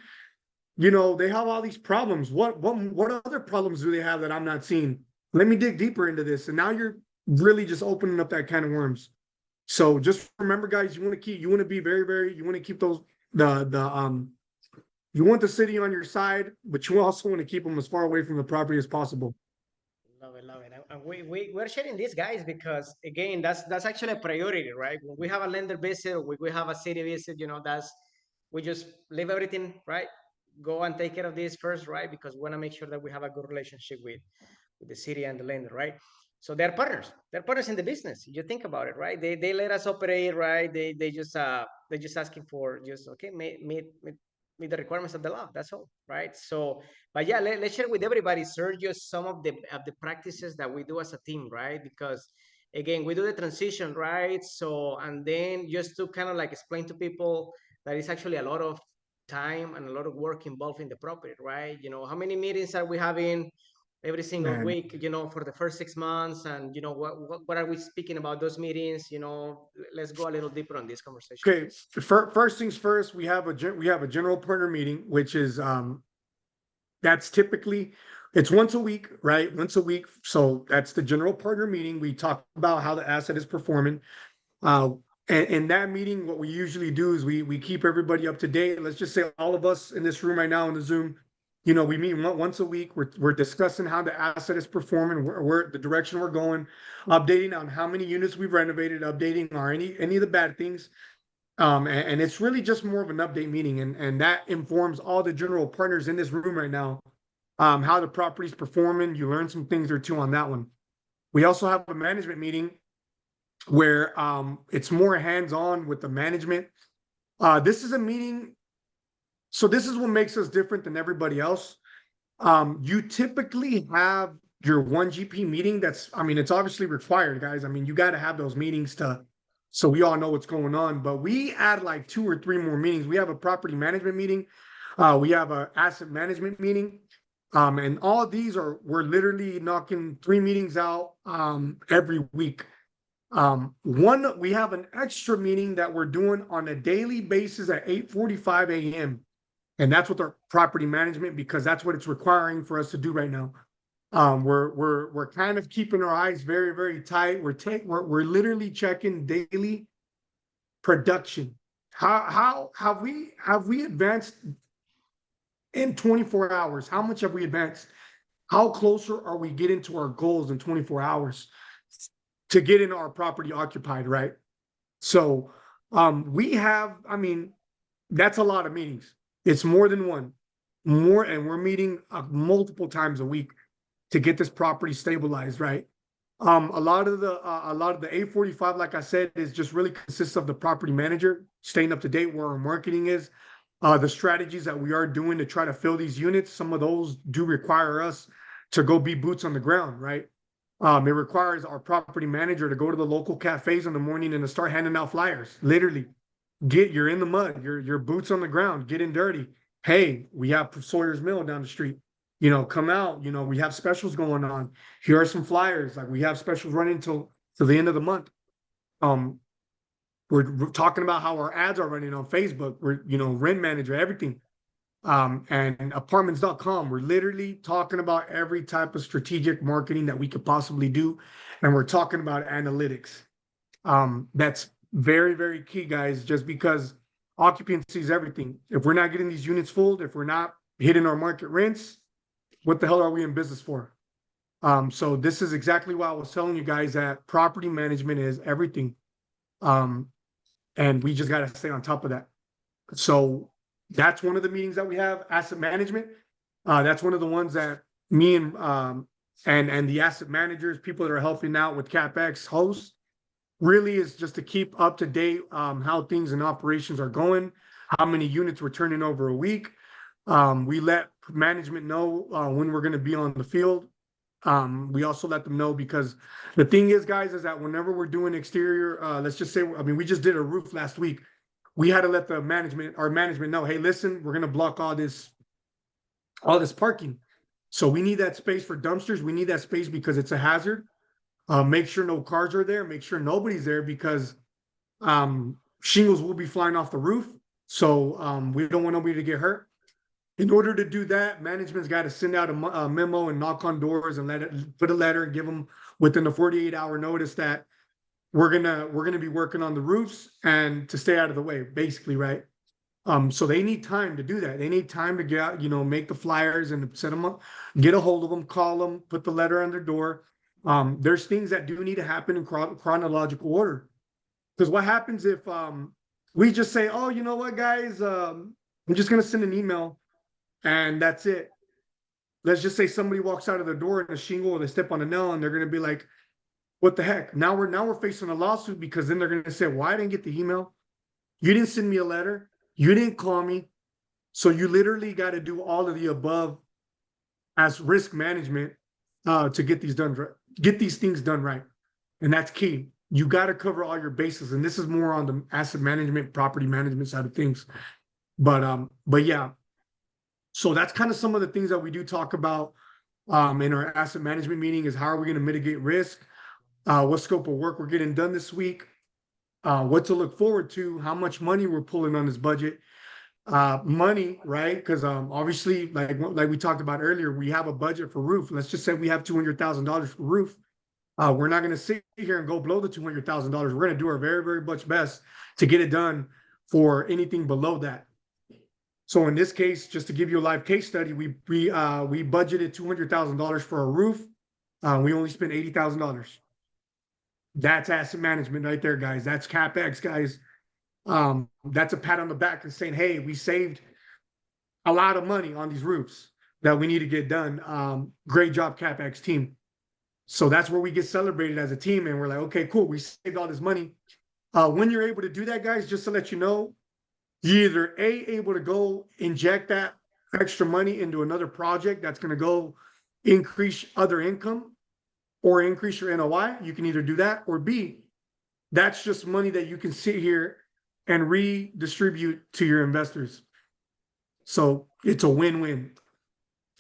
S1: they have all these problems. What other problems do they have that I'm not seeing? Let me dig deeper into this. And now you're really just opening up that can of worms. So just remember, guys, you want to be very, very, you want to keep those, you want the city on your side, but you also want to keep them as far away from the property as possible.
S2: Love it, love it. And we're sharing this, guys, because again, that's actually a priority, right? When we have a lender visit, or we have a city visit, we just leave everything, right? Go and take care of this first, right? Because we want to make sure that we have a good relationship with the city and the lender, right? So they're partners. They're partners in the business. You think about it, right? They let us operate, right? They just asking for just okay, meet the requirements of the law. That's all, right? So, but yeah, let's share with everybody, Sergio, some of the practices that we do as a team, right? Because again, we do the transition, right? So, and then just to kind of like explain to people that it's actually a lot of time and a lot of work involved in the property, right? How many meetings are we having every single
S1: Man.
S2: week, for the first 6 months, and what are we speaking about those meetings? Let's go a little deeper on this conversation.
S1: Okay. First things first, we have a general partner meeting, which is that's typically, it's once a week, right? Once a week. So that's the general partner meeting. We talk about how the asset is performing. Uh, and in that meeting, what we usually do is we keep everybody up to date. Let's just say all of us in this room right now in the Zoom, we meet once a week. We're discussing how the asset is performing, where the direction we're going, updating on how many units we've renovated, updating on any of the bad things. And it's really just more of an update meeting, and that informs all the general partners in this room right now, how the property's performing. You learn some things or two on that one. We also have a management meeting where it's more hands-on with the management. This is a meeting, so this is what makes us different than everybody else. You typically have your one GP meeting. It's obviously required, guys. You got to have those meetings so we all know what's going on. But we add like 2 or 3 more meetings. We have a property management meeting. We have an asset management meeting. And all of these we're literally knocking 3 meetings out every week. We have an extra meeting that we're doing on a daily basis at 8:45 a.m. And that's with our property management, because that's what it's requiring for us to do right now. We're kind of keeping our eyes very, very tight. We're literally checking daily production. How have we advanced in 24 hours? How much have we advanced? How closer are we getting to our goals in 24 hours to getting our property occupied, right? So we have, that's a lot of meetings. It's more than one. And we're meeting multiple times a week to get this property stabilized, right? A lot of the 845, like I said, is just really consists of the property manager staying up to date where our marketing is, the strategies that we are doing to try to fill these units. Some of those do require us to go be boots on the ground, right? It requires our property manager to go to the local cafes in the morning and to start handing out flyers. Literally, you're in the mud, your boots on the ground, getting dirty. Hey, we have Sawyer's Mill down the street. Come out. We have specials going on. Here are some flyers. Like, we have specials running till the end of the month. We're talking about how our ads are running on Facebook. We're Rent Manager, everything. And apartments.com. We're literally talking about every type of strategic marketing that we could possibly do, and we're talking about analytics. That's very, very key, guys. Just because occupancy is everything. If we're not getting these units full, if we're not hitting our market rents, what the hell are we in business for? So this is exactly why I was telling you guys that property management is everything. And we just got to stay on top of that. So That's one of the meetings that we have. Asset management. That's one of the ones that me and the asset managers, people that are helping out with CapEx hosts, really is just to keep up to date how things and operations are going, how many units we're turning over a week. We let management know when we're going to be on the field. We also let them know because the thing is, guys, is that whenever we're doing exterior, let's just say, I mean, we just did a roof last week. We had to let the our management know, hey, listen, we're going to block all this parking. So we need that space for dumpsters. We need that space because it's a hazard. Make sure no cars are there. Make sure nobody's there because shingles will be flying off the roof. So we don't want nobody to get hurt. In order to do that, management's got to send out a memo and knock on doors and put a letter and give them within a 48-hour notice that we're gonna be working on the roofs and to stay out of the way, basically, right? So they need time to do that. They need time to get out, make the flyers and set them up, get a hold of them, call them, put the letter on their door. There's things that do need to happen in chronological order. Because what happens if we just say, oh, you know what, guys, I'm just gonna send an email and that's it. Let's just say somebody walks out of the door in a shingle or they step on a nail and they're gonna be like, what the heck? Now we're facing a lawsuit because then they're gonna say, well, I didn't get the email. You didn't send me a letter. You didn't call me. So you literally got to do all of the above as risk management to get these things done right. And that's key. You got to cover all your bases. And this is more on the asset management, property management side of things. But yeah. So that's kind of some of the things that we do talk about in our asset management meeting is how are we going to mitigate risk? What scope of work we're getting done this week? What to look forward to, how much money we're pulling on this budget. Money, right? Because obviously, like we talked about earlier, we have a budget for roof. Let's just say we have $200,000 for roof. We're not going to sit here and go below the $200,000. We're going to do our very, very much best to get it done for anything below that. So in this case, just to give you a live case study, we budgeted $200,000 for a roof. We only spent $80,000. That's asset management right there, guys. That's CapEx, guys. That's a pat on the back and saying, hey, we saved a lot of money on these roofs that we need to get done. Great job, CapEx team. So that's where we get celebrated as a team. And we're like, okay, cool. We saved all this money. When you're able to do that, guys, just to let you know, you're either able to go inject that extra money into another project that's going to go increase other income or increase your NOI. You can either do that, or B, that's just money that you can sit here and redistribute to your investors. So it's a win-win.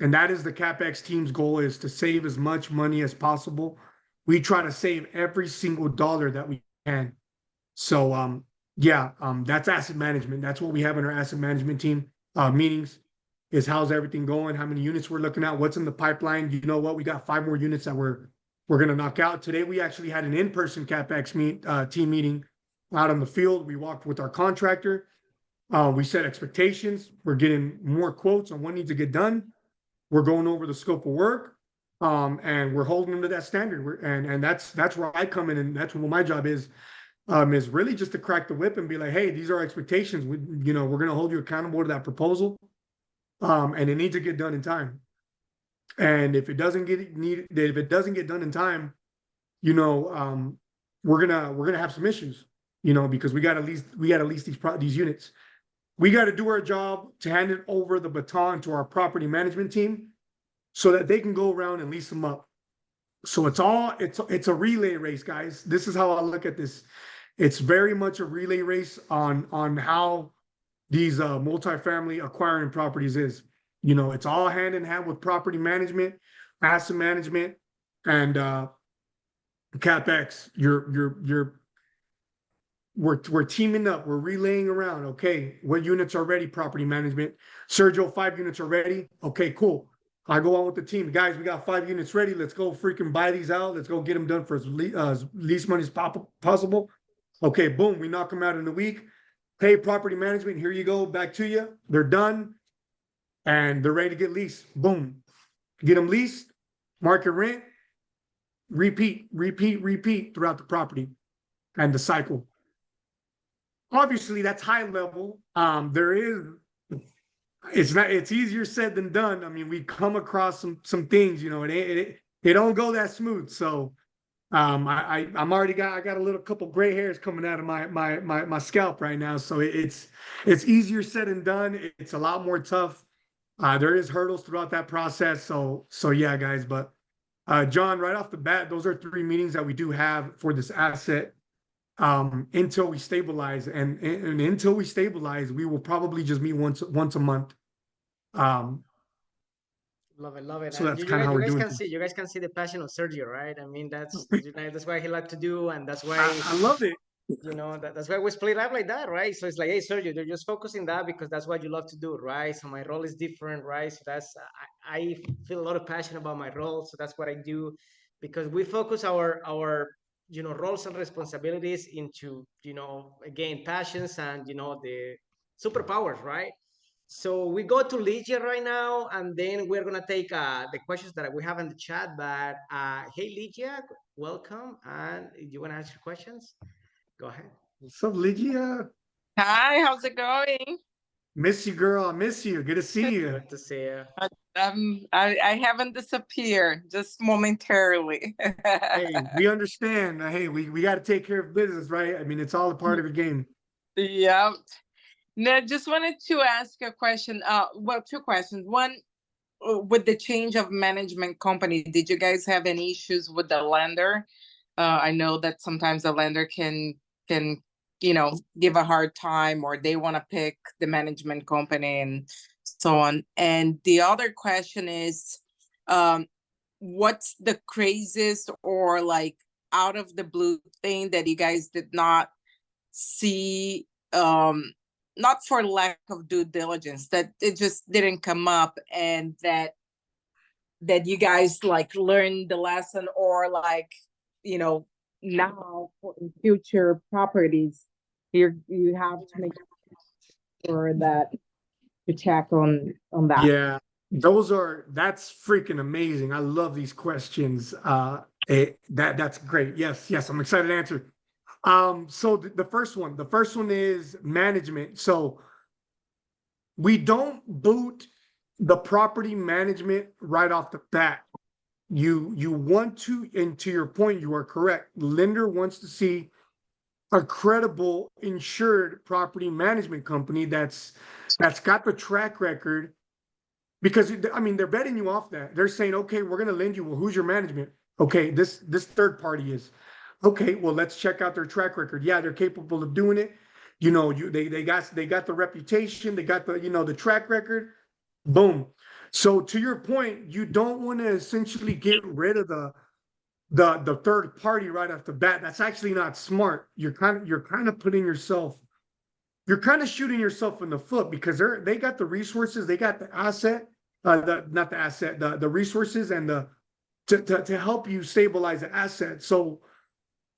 S1: And that is the CapEx team's goal, is to save as much money as possible. We try to save every single dollar that we can. So that's asset management. That's what we have in our asset management team meetings, is how's everything going, how many units we're looking at, what's in the pipeline. You know what, we got 5 more units that we're going to knock out. Today, we actually had an in-person CapEx team meeting out on the field. We walked with our contractor. We set expectations. We're getting more quotes on what needs to get done. We're going over the scope of work, and we're holding them to that standard. And that's where I come in, and that's what my job is really just to crack the whip and be like, hey, these are expectations. We're going to hold you accountable to that proposal, and it needs to get done in time. And if it doesn't get done in time, we're gonna have some issues, because we got to lease these units. We got to do our job to hand it over the baton to our property management team so that they can go around and lease them up. So it's a relay race, guys. This is how I look at this. It's very much a relay race on how these multifamily acquiring properties is. It's all hand in hand with property management, asset management, and CapEx. We're teaming up. We're relaying around. Okay, what units are ready? Property management. Sergio, 5 units are ready. Okay, cool. I go on with the team. Guys, we got 5 units ready. Let's go freaking buy these out. Let's go get them done for as least money as possible. Okay, boom. We knock them out in a week. Hey, property management, here you go. Back to you. They're done. And they're ready to get leased. Boom. Get them leased. Market rent. Repeat throughout the property and the cycle. Obviously, that's high level. There is it's not, it's easier said than done. I mean, we come across some things, you know, it don't go that smooth. So I'm already I got a little couple gray hairs coming out of my scalp right now. So it's easier said than done. It's a lot more tough. There is hurdles throughout that process. So yeah, guys. But John, right off the bat, those are 3 meetings that we do have for this asset until we stabilize, and until we stabilize, we will probably just meet once a month. Um,
S2: Love it, love it.
S1: so
S2: And
S1: that's kind of how
S2: you
S1: we're
S2: guys
S1: doing
S2: can
S1: things.
S2: see, you guys can see the passion of Sergio, right? I mean, that's why he like to do, and that's why,
S1: I love it.
S2: that's why we split up like that, right? So it's like, hey, Sergio, you're just focusing that because that's what you love to do, right? So my role is different, right? So I feel a lot of passion about my role, so that's what I do, because we focus our roles and responsibilities into again passions and the superpowers, right? So we go to Lygia right now, and then we're gonna take the questions that we have in the chat. But hey, Lygia, welcome. And you wanna ask your questions? Go ahead.
S1: What's up, Lygia?
S3: Hi, how's it going?
S1: Miss you, girl. I miss you. Good to see you.
S2: Good to see you.
S3: I haven't disappeared, just momentarily.
S1: Hey, we understand. Hey, we got to take care of business, right? I mean, it's all a part of the game.
S3: Yeah. No, just wanted to ask a question. Well, two questions. One, with the change of management company, did you guys have any issues with the lender? I know that sometimes the lender can give a hard time, or they want to pick the management company and so on. And the other question is, what's the craziest or like out of the blue thing that you guys did not see, not for lack of due diligence, that it just didn't come up, and that you guys like learned the lesson, or like, now for in future properties, you have to make sure that to check on that.
S1: Yeah, that's freaking amazing. I love these questions. That's great. Yes, I'm excited to answer. So the first one is management. So we don't boot the property management right off the bat. You want to, and to your point, you are correct. Lender wants to see a credible insured property management company that's got the track record, because I mean they're betting you off that. They're saying, okay, we're gonna lend you. Well, who's your management? Okay, this third party is. Okay, well, let's check out their track record. Yeah, they're capable of doing it. They got the reputation, they got the track record. Boom. So to your point, you don't want to essentially get rid of the third party right off the bat. That's actually not smart. You're kind of putting yourself, you're kind of shooting yourself in the foot, because they got the resources, they got the asset, not the asset, the resources, and to help you stabilize the asset. So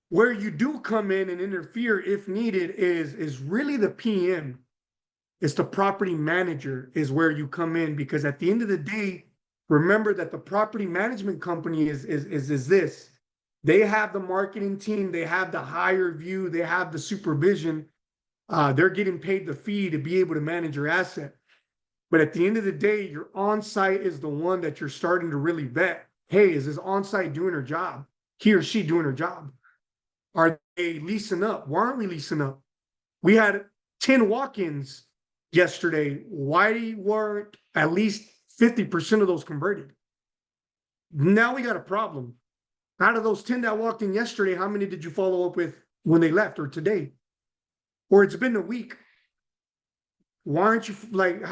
S1: where you do come in and interfere if needed is really the PM. It's the property manager is where you come in, because at the end of the day, remember that the property management company is this. They have the marketing team, they have the higher view, they have the supervision. They're getting paid the fee to be able to manage your asset. But at the end of the day, your on-site is the one that you're starting to really vet. Hey, is this on-site doing her job? He or she doing her job? Are they leasing up? Why aren't we leasing up? We had 10 walk-ins yesterday. Why weren't at least 50% of those converted? Now we got a problem. Out of those 10 that walked in yesterday, how many did you follow up with when they left, or today? Or it's been a week. Why aren't you like,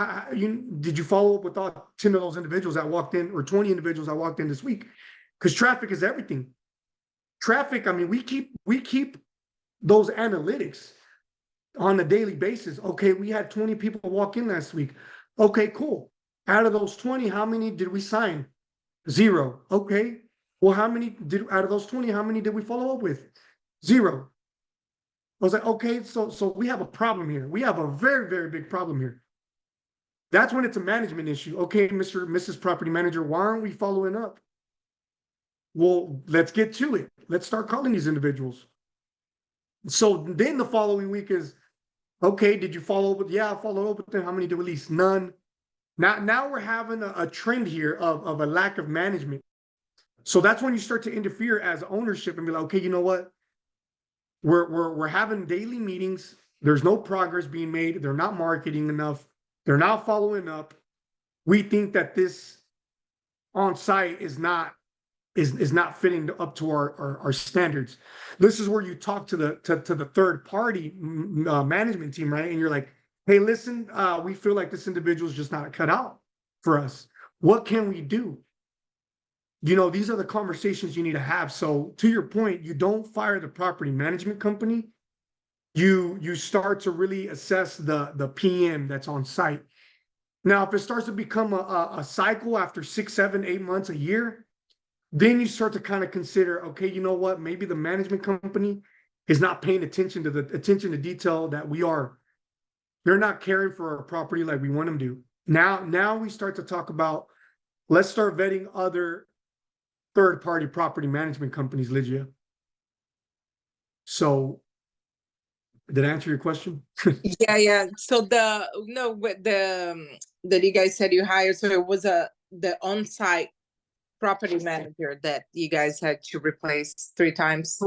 S1: did you follow up with all 10 of those individuals that walked in, or 20 individuals that walked in this week? Because traffic is everything. Traffic, I mean, we keep those analytics on a daily basis. Okay, we had 20 people walk in last week. Okay, cool. Out of those 20, how many did we sign? 0. Okay. Well, out of those 20, how many did we follow up with? 0. I was like, okay, so we have a problem here. We have a very, very big problem here. That's when it's a management issue. Okay, Mr. Mrs. Property Manager, why aren't we following up? Well, let's get to it. Let's start calling these individuals. So then the following week is, okay, did you follow up with? Yeah, I followed up with them. How many did we lease? None. Now we're having a trend here of a lack of management. So that's when you start to interfere as ownership and be like, okay, you know what? We're having daily meetings. There's no progress being made. They're not marketing enough. They're not following up. We think that this on site is not fitting up to our standards. This is where you talk to the third party management team, right? And you're like, hey, listen, we feel like this individual is just not cut out for us. What can we do? You know, these are the conversations you need to have. So to your point, you don't fire the property management company. You start to really assess the PM that's on site. Now, if it starts to become a cycle after 6, 7, 8 months, a year, then you start to kind of consider, okay, you know what? Maybe the management company is not paying attention to detail that we are. They're not caring for our property like we want them to. Now we start to talk about, let's start vetting other third-party property management companies, Lygia. So, did I answer your question?
S3: Yeah. So with that you guys said you hired, so it was the on-site property manager that you guys had to replace 3 times.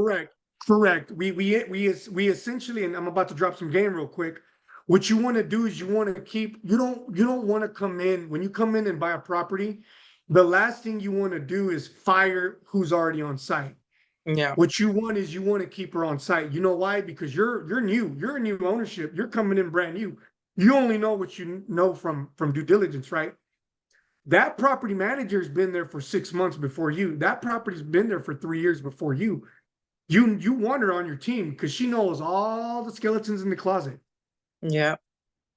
S1: Correct. We essentially, and I'm about to drop some game real quick. What you want to do is you want to keep, you don't want to come in, when you come in and buy a property, the last thing you want to do is fire who's already on site.
S3: Yeah.
S1: What you want is you want to keep her on site. You know why? Because you're new. You're a new ownership. You're coming in brand new. You only know what you know from due diligence, right? That property manager's been there for 6 months before you. That property's been there for 3 years before you. You want her on your team because she knows all the skeletons in the closet.
S3: Yeah.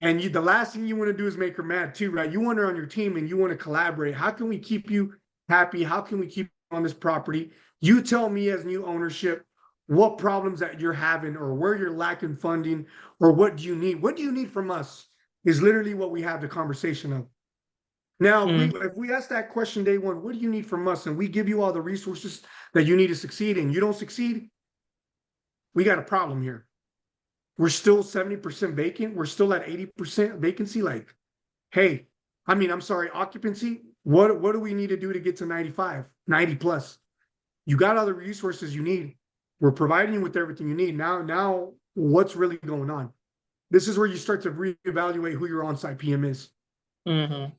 S1: And the last thing you want to do is make her mad too, right? You want her on your team and you want to collaborate. How can we keep you happy? How can we keep you on this property? You tell me as new ownership what problems that you're having or where you're lacking funding or what do you need? What do you need from us is literally what we have the conversation of. Now, if we ask that question day one, what do you need from us? And we give you all the resources that you need to succeed and you don't succeed, we got a problem here. We're still 70% vacant. We're still at 80% vacancy. Like, hey, I'm sorry, occupancy. What do we need to do to get to 95, 90 plus? You got all the resources you need. We're providing you with everything you need. Now, what's really going on? This is where you start to reevaluate who your on-site PM is.
S3: Mm-hmm.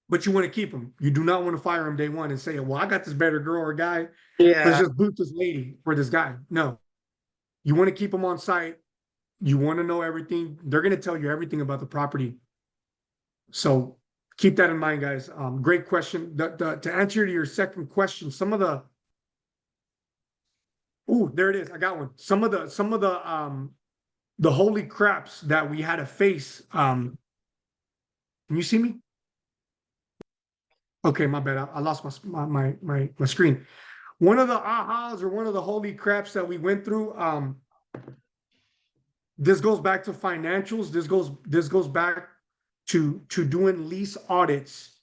S1: But you want to keep them. You do not want to fire them day one and say, well, I got this better girl or guy.
S3: Yeah.
S1: Let's just boot this lady for this guy. No. You want to keep them on site. You want to know everything. They're going to tell you everything about the property. So keep that in mind, guys. Great question. To answer to your second question, some of the there it is. I got one. Some of the holy craps that we had to face. Can you see me? Okay, my bad. I lost my screen. One of the ahas or one of the holy craps that we went through. This goes back to financials. This goes back to doing lease audits.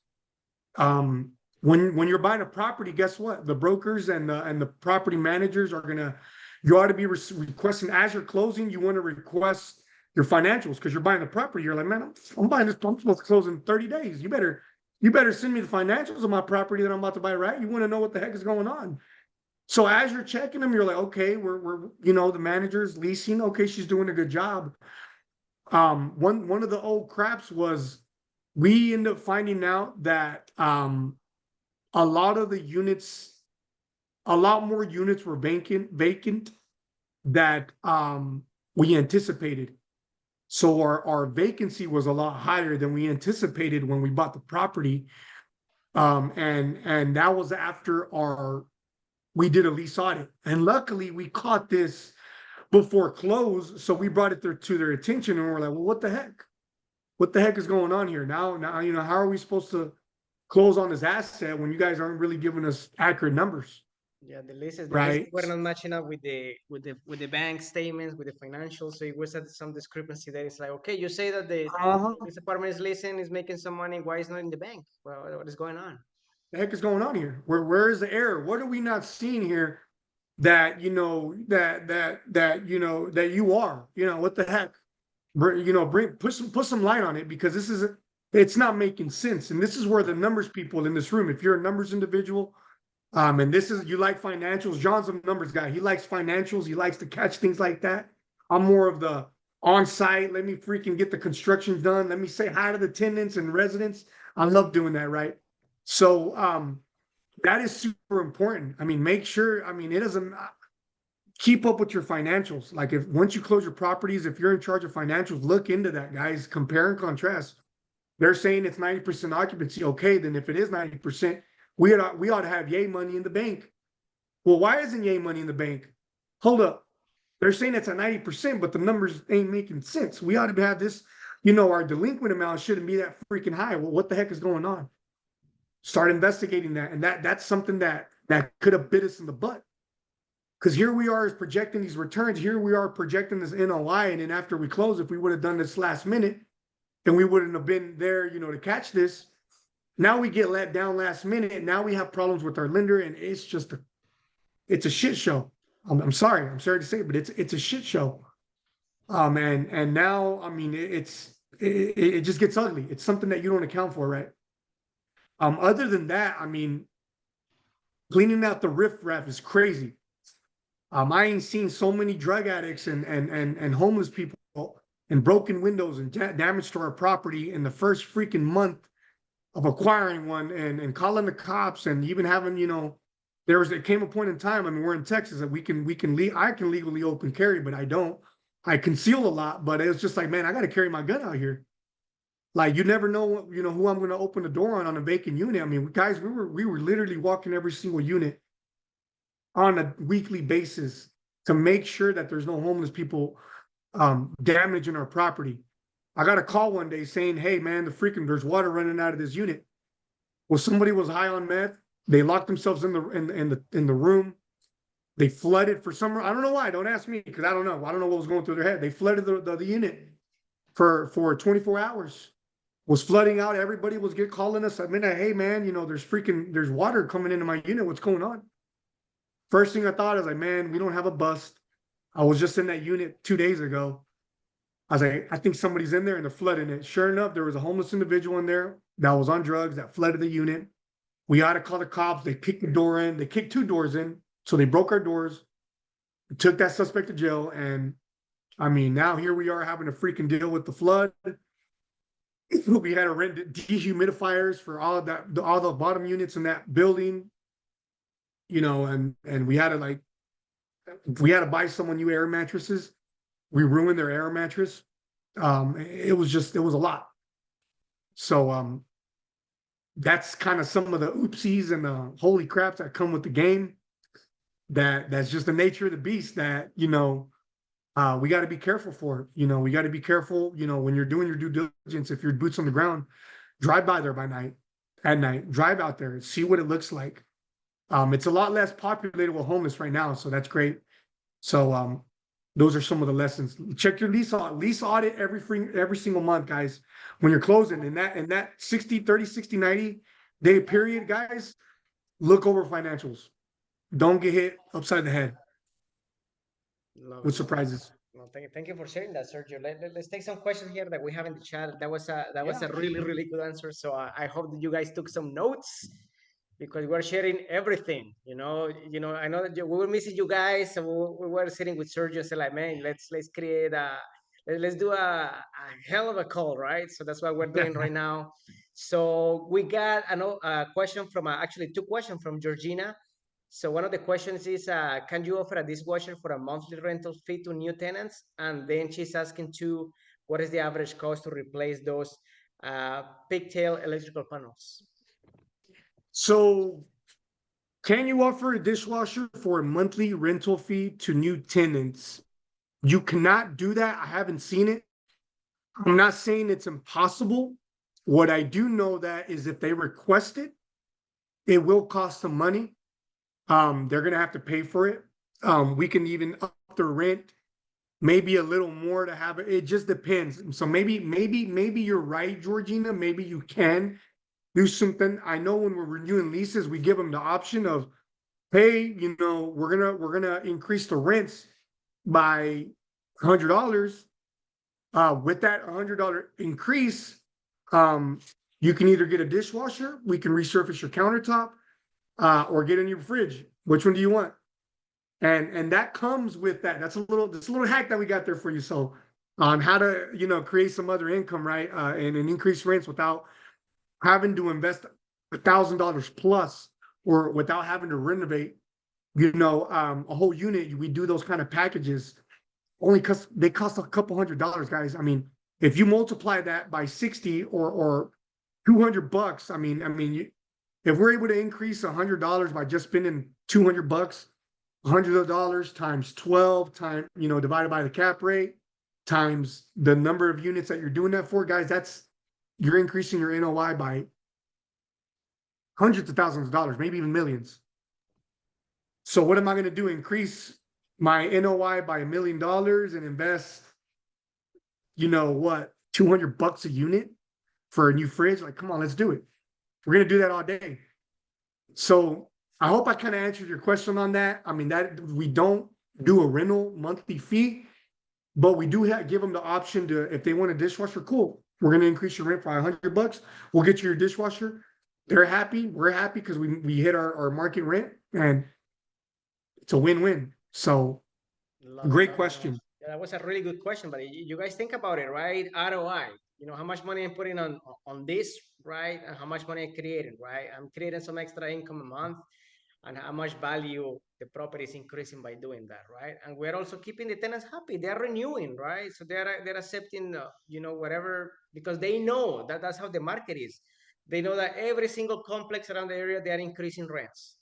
S1: When you're buying a property, guess what? The brokers and the property managers are gonna. You ought to be requesting as you're closing. You want to request your financials because you're buying the property. You're like, man, I'm buying this. I'm supposed to close in 30 days. You better send me the financials of my property that I'm about to buy. Right? You want to know what the heck is going on. So as you're checking them, you're like, okay, we're the manager's leasing. Okay, she's doing a good job. One of the old craps was we end up finding out that a lot of the units, a lot more units were vacant that we anticipated. So our vacancy was a lot higher than we anticipated when we bought the property. And that was after we did a lease audit. And luckily we caught this before close. So we brought it to their attention and we're like, well, what the heck? What the heck is going on here? Now, how are we supposed to close on this asset when you guys aren't really giving us accurate numbers?
S2: Yeah, the leases
S1: Right.
S2: were not matching up with the bank statements, with the financials. So it was at some discrepancy there. It's like, okay, you say that this apartment is leasing, is making some money. Why is not in the bank? Well, what is going on?
S1: The heck is going on here? Where is the error? What are we not seeing here that that you are? What the heck? Put some light on it because this It's not making sense. And this is where the numbers people in this room, if you're a numbers individual, and this is, you like financials, John's a numbers guy. He likes financials. He likes to catch things like that. I'm more of the on-site. Let me freaking get the construction done. Let me say hi to the tenants and residents. I love doing that, right? So that is super important. I mean, make sure, I mean, it doesn't keep up with your financials. Like if once you close your properties, if you're in charge of financials, look into that, guys. Compare and contrast. They're saying it's 90% occupancy. Okay, then if it is 90%, we ought to have yay money in the bank. Well, why isn't yay money in the bank? Hold up. They're saying it's at 90%, but the numbers ain't making sense. We ought to have this, our delinquent amount shouldn't be that freaking high. Well, what the heck is going on? Start investigating that. And that's something that could have bit us in the butt. Because here we are projecting these returns. Here we are projecting this NOI. And then after we close, if we would have done this last minute, then we wouldn't have been there, to catch this. Now we get let down last minute. Now we have problems with our lender, and it's just it's a shit show. I'm sorry to say it, but it's a shit show. And now, I mean, it just gets ugly. It's something that you don't account for, right? Other than that, I mean, cleaning out the riffraff is crazy. I ain't seen so many drug addicts and homeless people and broken windows and damage to our property in the first freaking month of acquiring one and calling the cops and even having, it came a point in time. I mean, we're in Texas that I can legally open carry, but I don't. I conceal a lot, but it was just like, man, I got to carry my gun out here. Like, you never know, who I'm going to open the door on a vacant unit. I mean, guys, we were literally walking every single unit on a weekly basis to make sure that there's no homeless people damaging our property. I got a call one day saying, hey, man, there's water running out of this unit. Well, somebody was high on meth. They locked themselves in the room. They flooded for some, I don't know why. Don't ask me, because I don't know. I don't know what was going through their head. They flooded the unit for 24 hours. Was flooding out. Everybody was calling us at midnight. Hey, man, there's water coming into my unit. What's going on? First thing I thought is like, man, we don't have a bust. I was just in that unit 2 days ago. I was like, I think somebody's in there and they're flooding it. Sure enough, there was a homeless individual in there that was on drugs that flooded the unit. We had to call the cops. They kicked the door in. They kicked 2 doors in. So they broke our doors, took that suspect to jail. And I mean, now here we are having to freaking deal with the flood. We had to rent dehumidifiers for all the bottom units in that building, and we had to buy someone new air mattresses. We ruined their air mattress. It was a lot. So that's kind of some of the oopsies and the holy craps that come with the game. That's just the nature of the beast that, we got to be careful for. We got to be careful, when you're doing your due diligence, if you're boots on the ground, drive by there at night, drive out there, see what it looks like. It's a lot less populated with homeless right now, so that's great. So those are some of the lessons. Check your lease audit every single month, guys. When you're closing in that 60 90 day period, guys, look over financials. Don't get hit upside the head with surprises.
S2: No, thank you for sharing that, Sergio. Let's take some questions here that we have in the chat. That was a really, really good answer. So I hope that you guys took some notes, because we're sharing everything. I know that we were missing you guys. So we were sitting with Sergio, say like, man, let's create let's do a hell of a call, right? So that's what we're doing right now. So we got a question from actually 2 questions from Georgina. So one of the questions is, can you offer a dishwasher for a monthly rental fee to new tenants? And then she's asking too, what is the average cost to replace those pigtail electrical panels?
S1: So can you offer a dishwasher for a monthly rental fee to new tenants? You cannot do that. I haven't seen it. I'm not saying it's impossible. What I do know that is if they request it, it will cost some money. They're going to have to pay for it. We can even up the rent, maybe a little more to have it. It just depends. So maybe you're right, Georgina. Maybe you can do something. I know when we're renewing leases, we give them the option of, hey, we're gonna increase the rents by $100. With that $100 increase, You can either get a dishwasher, we can resurface your countertop, or get a new fridge. Which one do you want? And that comes with that. That's a little hack that we got there for you. So on how to, create some other income, right? And increase rents without having to invest $1,000 plus, or without having to renovate, a whole unit. We do those kind of packages only because they cost a couple $100, guys. I mean, if you multiply that by 60 or $200, if we're able to increase $100 by just spending $200, $100 times 12 times, divided by the cap rate times the number of units that you're doing that for, guys, you're increasing your NOI by hundreds of thousands of dollars, maybe even millions. So what am I going to do? Increase my NOI by $1 million and invest, $200 a unit for a new fridge? Like, come on, let's do it. We're going to do that all day. So I hope I kind of answered your question on that. I mean, that we don't do a rental monthly fee, but we do give them the option to, if they want a dishwasher, cool. We're going to increase your rent by $100. We'll get you your dishwasher. They're happy. We're happy because we hit our market rent, and it's a win-win. So great question.
S2: Yeah, that was a really good question, but you guys think about it, right? ROI, how much money I'm putting on this, right? And how much money I created, right? I'm creating some extra income a month, and how much value the property is increasing by doing that, right? And we're also keeping the tenants happy. They're renewing, right? So they're accepting, whatever, because they know that that's how the market is. They know that every single complex around the area, they are increasing rents,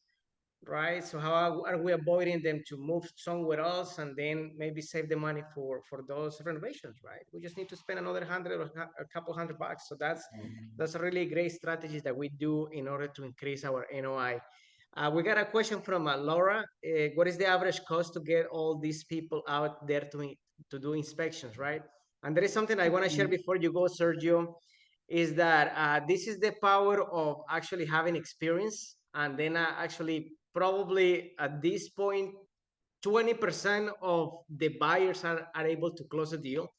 S2: right? So how are we avoiding them to move somewhere else and then maybe save the money for those renovations, right? We just need to spend another 100 or a couple $100. So that's a really great strategy that we do in order to increase our NOI. We got a question from Laura. What is the average cost to get all these people out there to do inspections, right? And there is something I want to share before you go, Sergio, is that this is the power of actually having experience, and then actually probably at this point 20% of the buyers are able to close a deal.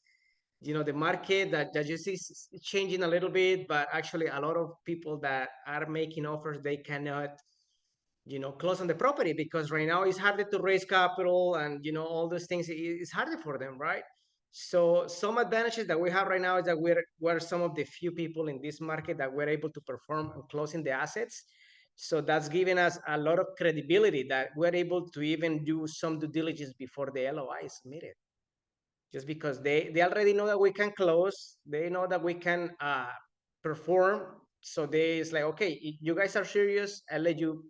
S2: The market that you see is changing a little bit, but actually a lot of people that are making offers, they cannot close on the property because right now it's harder to raise capital, and all those things, it's harder for them, right? So some advantages that we have right now is that we're some of the few people in this market that we're able to perform on closing the assets. So that's giving us a lot of credibility that we're able to even do some due diligence before the LOI is submitted. Just because they already know that we can close, they know that we can perform. So it's like, okay, you guys are serious, I'll let you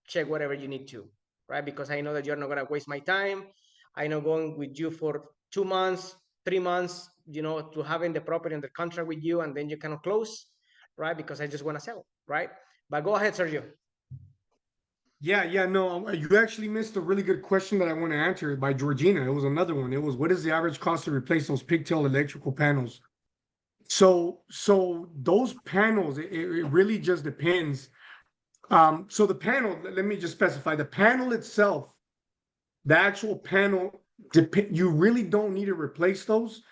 S2: check whatever you need to, right? Because I know that you're not going to waste my time. I know going with you for 2 months, 3 months, to having the property under contract with you, and then you cannot close, right? Because I just want to sell, right? But go ahead, Sergio.
S1: Yeah, no, you actually missed a really good question that I want to answer by Georgina. It was another one. It was, what is the average cost to replace those pigtail electrical panels? So those panels, it really just depends. So the panel, let me just specify, the panel itself, the actual panel, you really don't need to replace those.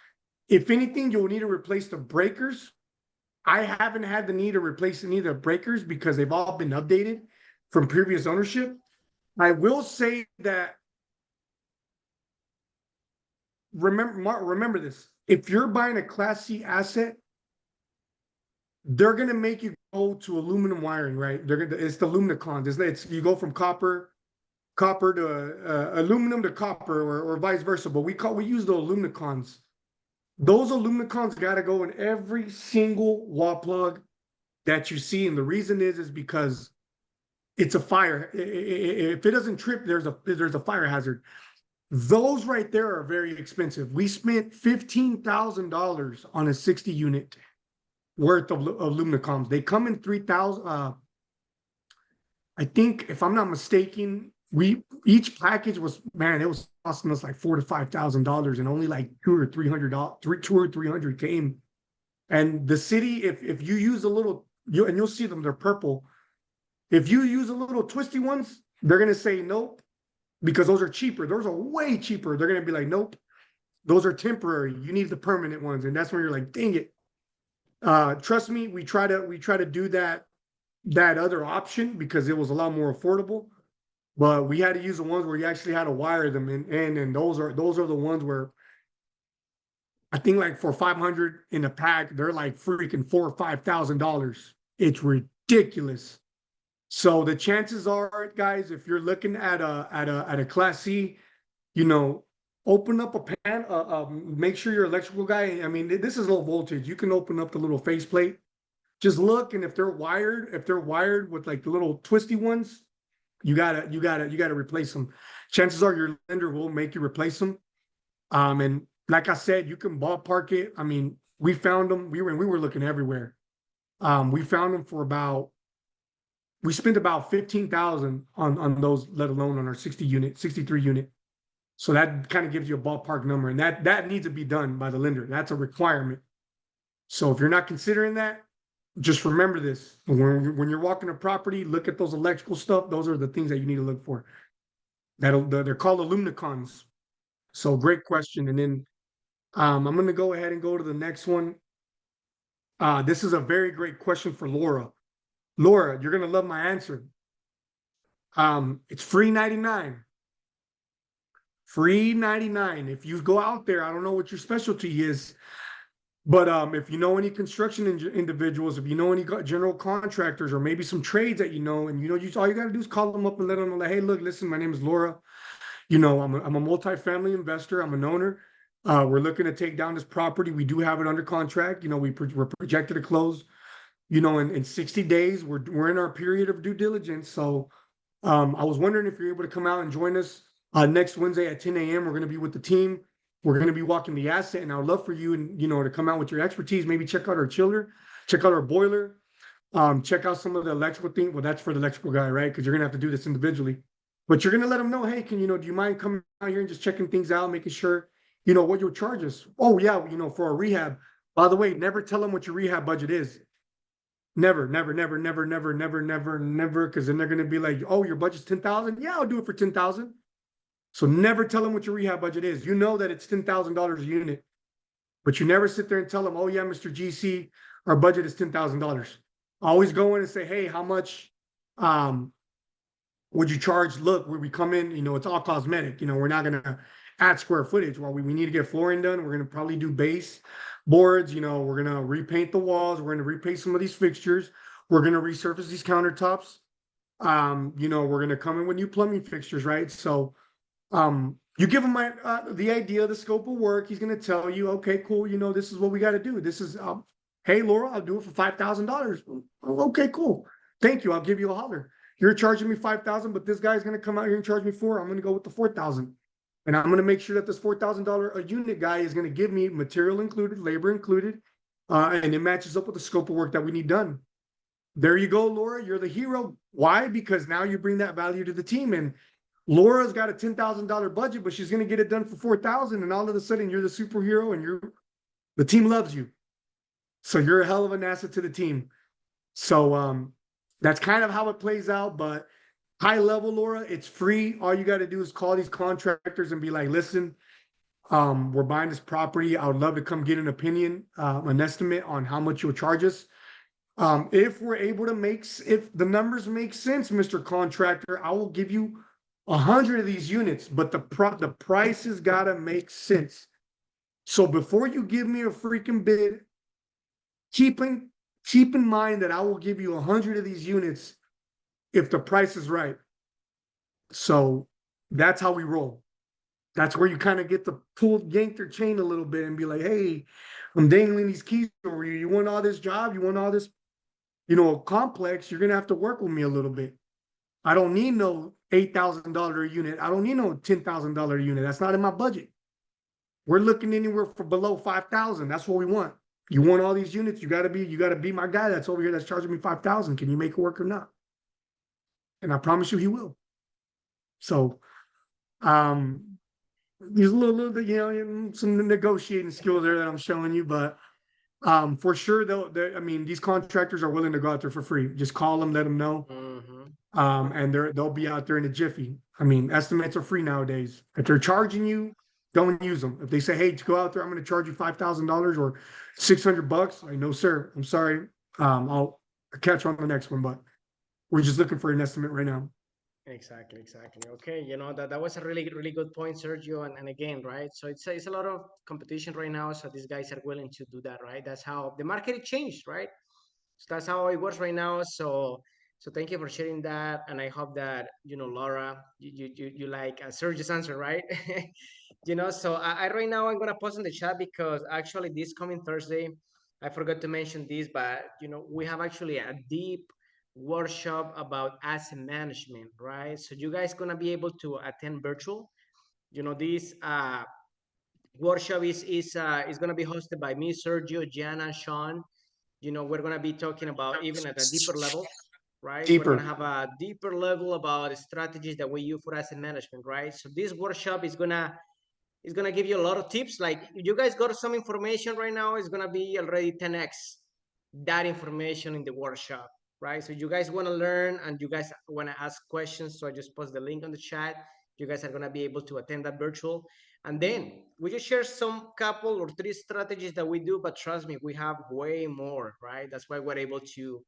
S1: If anything, you'll need to replace the breakers. I haven't had the need to replace any of the breakers because they've all been updated from previous ownership. I will say that, remember this, if you're buying a Class C asset, they're gonna make you go to aluminum wiring, right? It's the Lumicons. It's you go from copper to aluminum to copper, or vice versa. But we use the Lumicons. Those Lumicons got to go in every single wall plug that you see, and the reason is because it's a fire. If it doesn't trip, there's a fire hazard. Those right there are very expensive. We spent $15,000 on a 60 unit worth of Lumicons. They come in 3,000. I think, if I'm not mistaken, each package was, it was costing us like $4,000 to $5,000, and only like $200 or $300 came. And the city, if you use a little, and you'll see them, they're purple. If you use a little twisty ones, they're gonna say nope, because those are cheaper. Those are way cheaper. They're gonna be like, nope, those are temporary. You need the permanent ones, and that's when you're like, dang it. Trust me, we try to do that other option because it was a lot more affordable. But we had to use the ones where you actually had to wire them in, and those are the ones where I think like for 500 in a pack, they're like freaking $4,000 or $5,000. It's ridiculous. So the chances are, guys, if you're looking at a Class C, you know, open up a pan. Make sure your electrical guy. I mean, this is low voltage. You can open up the little faceplate. Just look, and if they're wired with like the little twisty ones, you gotta replace them. Chances are your lender will make you replace them. And like I said, you can ballpark it. I mean, we found them. We were looking everywhere. We found them for we spent about 15,000 on those, let alone on our 63 unit. So that kind of gives you a ballpark number, and that needs to be done by the lender. That's a requirement. So if you're not considering that, just remember this: when you're walking a property, look at those electrical stuff. Those are the things that you need to look for. They're called aluminicons. So great question. And then I'm going to go ahead and go to the next one. This is a very great question for Laura. Laura, you're going to love my answer. It's free 99. Free 99. If you go out there, I don't know what your specialty is, but if you know any construction individuals, if you know any general contractors, or maybe some trades that and all you got to do is call them up and let them know, like, hey, look, listen, my name is Laura. I'm a multifamily investor. I'm an owner. We're looking to take down this property. We do have it under contract. We're projected to close, in 60 days. We're in our period of due diligence. So I was wondering if you're able to come out and join us next Wednesday at 10 a.m. We're going to be with the team. We're going to be walking the asset, and I would love for you to come out with your expertise. Maybe check out our chiller, check out our boiler, check out some of the electrical things. Well, that's for the electrical guy, right? Because you're going to have to do this individually. But you're going to let them know, hey, do you mind coming out here and just checking things out, making sure, what you'll charge us? Oh, yeah, for a rehab. By the way, never tell them what your rehab budget is. Never, never, never, never, never, never, never, never, because then they're going to be like, oh, your budget's 10,000? Yeah, I'll do it for 10,000. So never tell them what your rehab budget is. You know that it's $10,000 a unit, but you never sit there and tell them, oh, yeah, Mr. GC, our budget is $10,000. Always go in and say, hey, how much would you charge? Look, where we come in, it's all cosmetic. We're not going to add square footage. Well, we need to get flooring done. We're going to probably do base boards. We're going to repaint the walls. We're going to repaint some of these fixtures. We're going to resurface these countertops. We're going to come in with new plumbing fixtures, right? So you give him the idea, the scope of work. He's going to tell you, okay, cool. This is what we got to do. This is, hey, Laura, I'll do it for $5,000. Okay, cool. Thank you. I'll give you a holler. You're charging me $5,000, but this guy's going to come out here and charge me $4,000. I'm going to go with the $4,000. And I'm going to make sure that this $4,000 a unit guy is going to give me material included, labor included, and it matches up with the scope of work that we need done. There you go, Laura. You're the hero. Why? Because now you bring that value to the team. And Laura's got a $10,000 budget, but she's going to get it done for $4,000. And all of a sudden, you're the superhero, and the team loves you. So you're a hell of an asset to the team. So that's kind of how it plays out. But high level, Laura, it's free. All you got to do is call these contractors and be like, listen, we're buying this property. I would love to come get an opinion, an estimate on how much you'll charge us. If we're able to if the numbers make sense, Mr. Contractor, I will give you 100 of these units, but the price has got to make sense. So before you give me a freaking bid, keep in mind that I will give you 100 of these units if the price is right. So that's how we roll. That's where you kind of get to yank their chain a little bit and be like, hey, I'm dangling these keys over you. You want all this job? You want all this, complex? You're going to have to work with me a little bit. I don't need no $8,000 a unit. I don't need no $10,000 a unit. That's not in my budget. We're looking anywhere for below 5,000. That's what we want. You want all these units? You gotta be my guy that's over here that's charging me 5,000. Can you make it work or not? And I promise you, he will. So, there's a little bit, some negotiating skills there that I'm showing you, but for sure, these contractors are willing to go out there for free. Just call them, let them know. And they'll be out there in a jiffy. Estimates are free nowadays. If they're charging you don't use them. If they say, hey, to go out there, I'm going to charge you $5,000 or $600, I know, sir, I'm sorry. I'll catch you on the next one, but we're just looking for an estimate right now.
S2: Exactly, exactly. Okay, that was a really good point, Sergio. And again, right? So it's a lot of competition right now. So these guys are willing to do that, right? That's how the market changed, right? So that's how it works right now. So thank you for sharing that, and I hope that Laura, you like Sergio's answer, right? So I right now I'm gonna post in the chat because actually this coming Thursday, I forgot to mention this, but we have actually a deep workshop about asset management, right? So you guys gonna be able to attend virtual. This workshop is gonna be hosted by me, Sergio, Jana, Sean. We're going to be talking about even at a deeper level, right? We're going to
S1: Deeper.
S2: have a deeper level about strategies that we use for asset management, right? So this workshop is gonna give you a lot of tips. Like if you guys got some information right now, it's gonna be already 10x that information in the workshop, right? So you guys want to learn and you guys want to ask questions. So I just post the link on the chat. You guys are gonna be able to attend that virtual. And then we just share some couple or three strategies that we do, but trust me, we have way more, right? That's why we're able to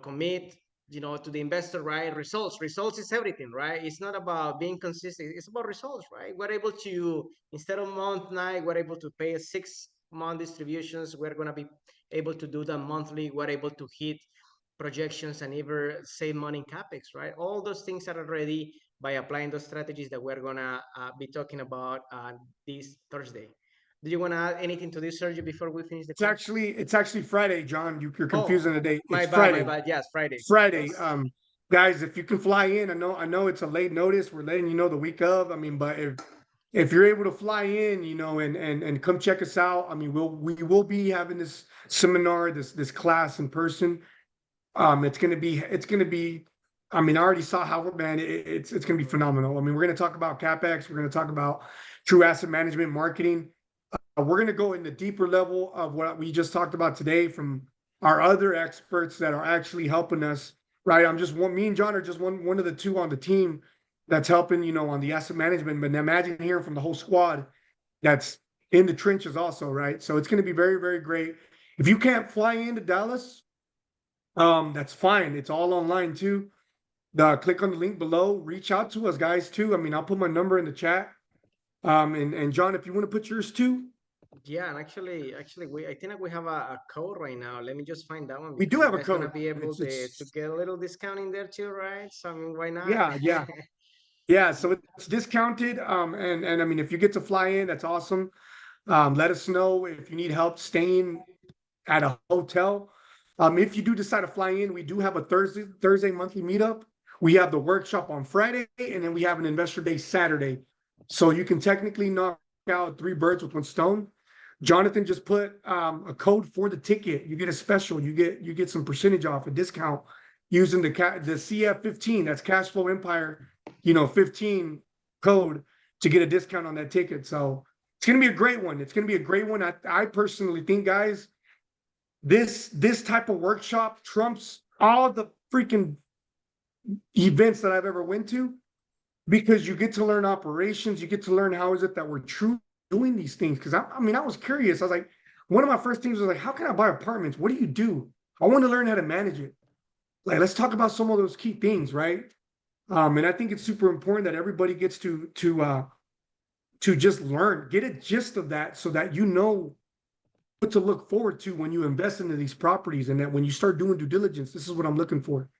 S2: commit to the investor, right? Results is everything, right? It's not about being consistent, it's about results, right? We're able to, instead of month nine, we're able to pay 6 month distributions. We're going to be able to do them monthly. We're able to hit projections and even save money in capex, right? All those things are already by applying those strategies that we're going to be talking about this Thursday. Do you want to add anything to this, Sergio, before we finish the
S1: It's
S2: call?
S1: actually Friday, John. You're confusing the
S2: Oh,
S1: date. It's
S2: my bad, my
S1: Friday.
S2: bad. Yes, Friday.
S1: Friday.
S2: Yes.
S1: Guys, if you can fly in, I know it's a late notice. We're letting you know the week of. I mean, but if you're able to fly in, and come check us out. I mean, we will be having this seminar, this class in person. It's gonna be. I mean, I already saw how, man, it's gonna be phenomenal. I mean, we're gonna talk about capex. We're gonna talk about true asset management, marketing. We're going to go in the deeper level of what we just talked about today from our other experts that are actually helping us, right? Me and John are just one of the two on the team that's helping, on the asset management. But imagine hearing from the whole squad that's in the trenches also, right? So it's going to be very, very great. If you can't fly into Dallas, that's fine. It's all online too. Click on the link below, reach out to us guys too. I mean, I'll put my number in the chat. And John, if you want to put yours too.
S2: Yeah, and actually, I think that we have a code right now. Let me just find that one
S1: We do
S2: because you
S1: have a
S2: guys gonna
S1: code.
S2: be able to
S1: It's
S2: get a little discount in there too, right? So I mean, why not?
S1: yeah. So it's discounted. And I mean, if you get to fly in, that's awesome. Let us know if you need help staying at a hotel. If you do decide to fly in, we do have a Thursday monthly meetup. We have the workshop on Friday, and then we have an investor day Saturday. So you can technically knock out 3 birds with 1 stone. Jonathan just put a code for the ticket. You get a special. You get some percentage off, a discount using the CF15. That's Cash Flow Empire, 15 code to get a discount on that ticket. So it's gonna be a great one. It's gonna be a great one. I personally think, guys, this type of workshop trumps all the freaking events that I've ever went to because you get to learn operations. You get to learn how is it that we're truly doing these things. Because I mean, I was curious. I was like, one of my first things was like, how can I buy apartments? What do you do? I want to learn how to manage it. Like, let's talk about some of those key things, right? And I think it's super important that everybody gets to just learn, get a gist of that, so that you know what to look forward to when you invest into these properties, and that when you start doing due diligence, this is what I'm looking for.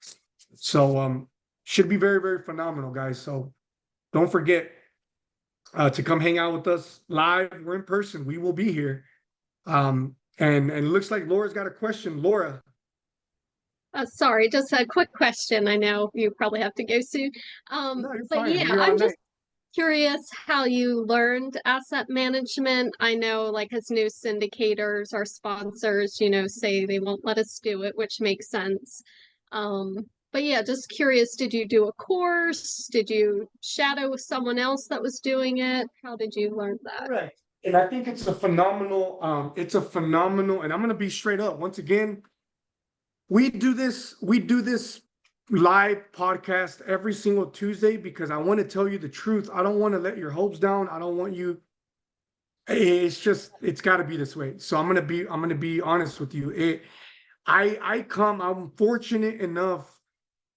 S1: So should be very, very phenomenal, guys. So don't forget to come hang out with us live. We're in person. We will be here. And it looks like Laura's got a question. Laura.
S4: Sorry, just a quick question. I know you probably have to go soon.
S1: No, you're
S4: But
S1: fine.
S4: yeah,
S1: We're here all
S4: I'm just
S1: night.
S4: curious how you learned asset management. I know, like, as new syndicators, our sponsors, say they won't let us do it, which makes sense. But yeah, just curious, did you do a course? Did you shadow someone else that was doing it? How did you learn that?
S1: Correct. And I think it's a phenomenal, and I'm gonna be straight up. Once again, we do this live podcast every single Tuesday because I want to tell you the truth. I don't want to let your hopes down. I don't want you. It's just, it's got to be this way. So I'm gonna be honest with you. I'm fortunate enough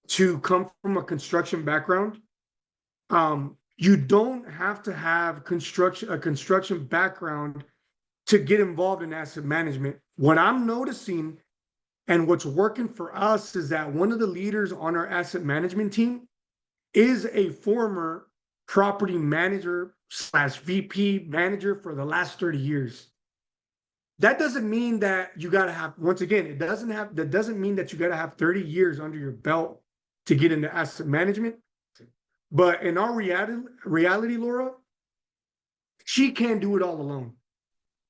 S1: to come from a construction background. You don't have to have a construction background to get involved in asset management. What I'm noticing and what's working for us is that one of the leaders on our asset management team is a former property manager slash VP manager for the last 30 years. That doesn't mean that you got to have, once again, that doesn't mean that you got to have 30 years under your belt to get into asset management. But in our reality, Laura, she can't do it all alone.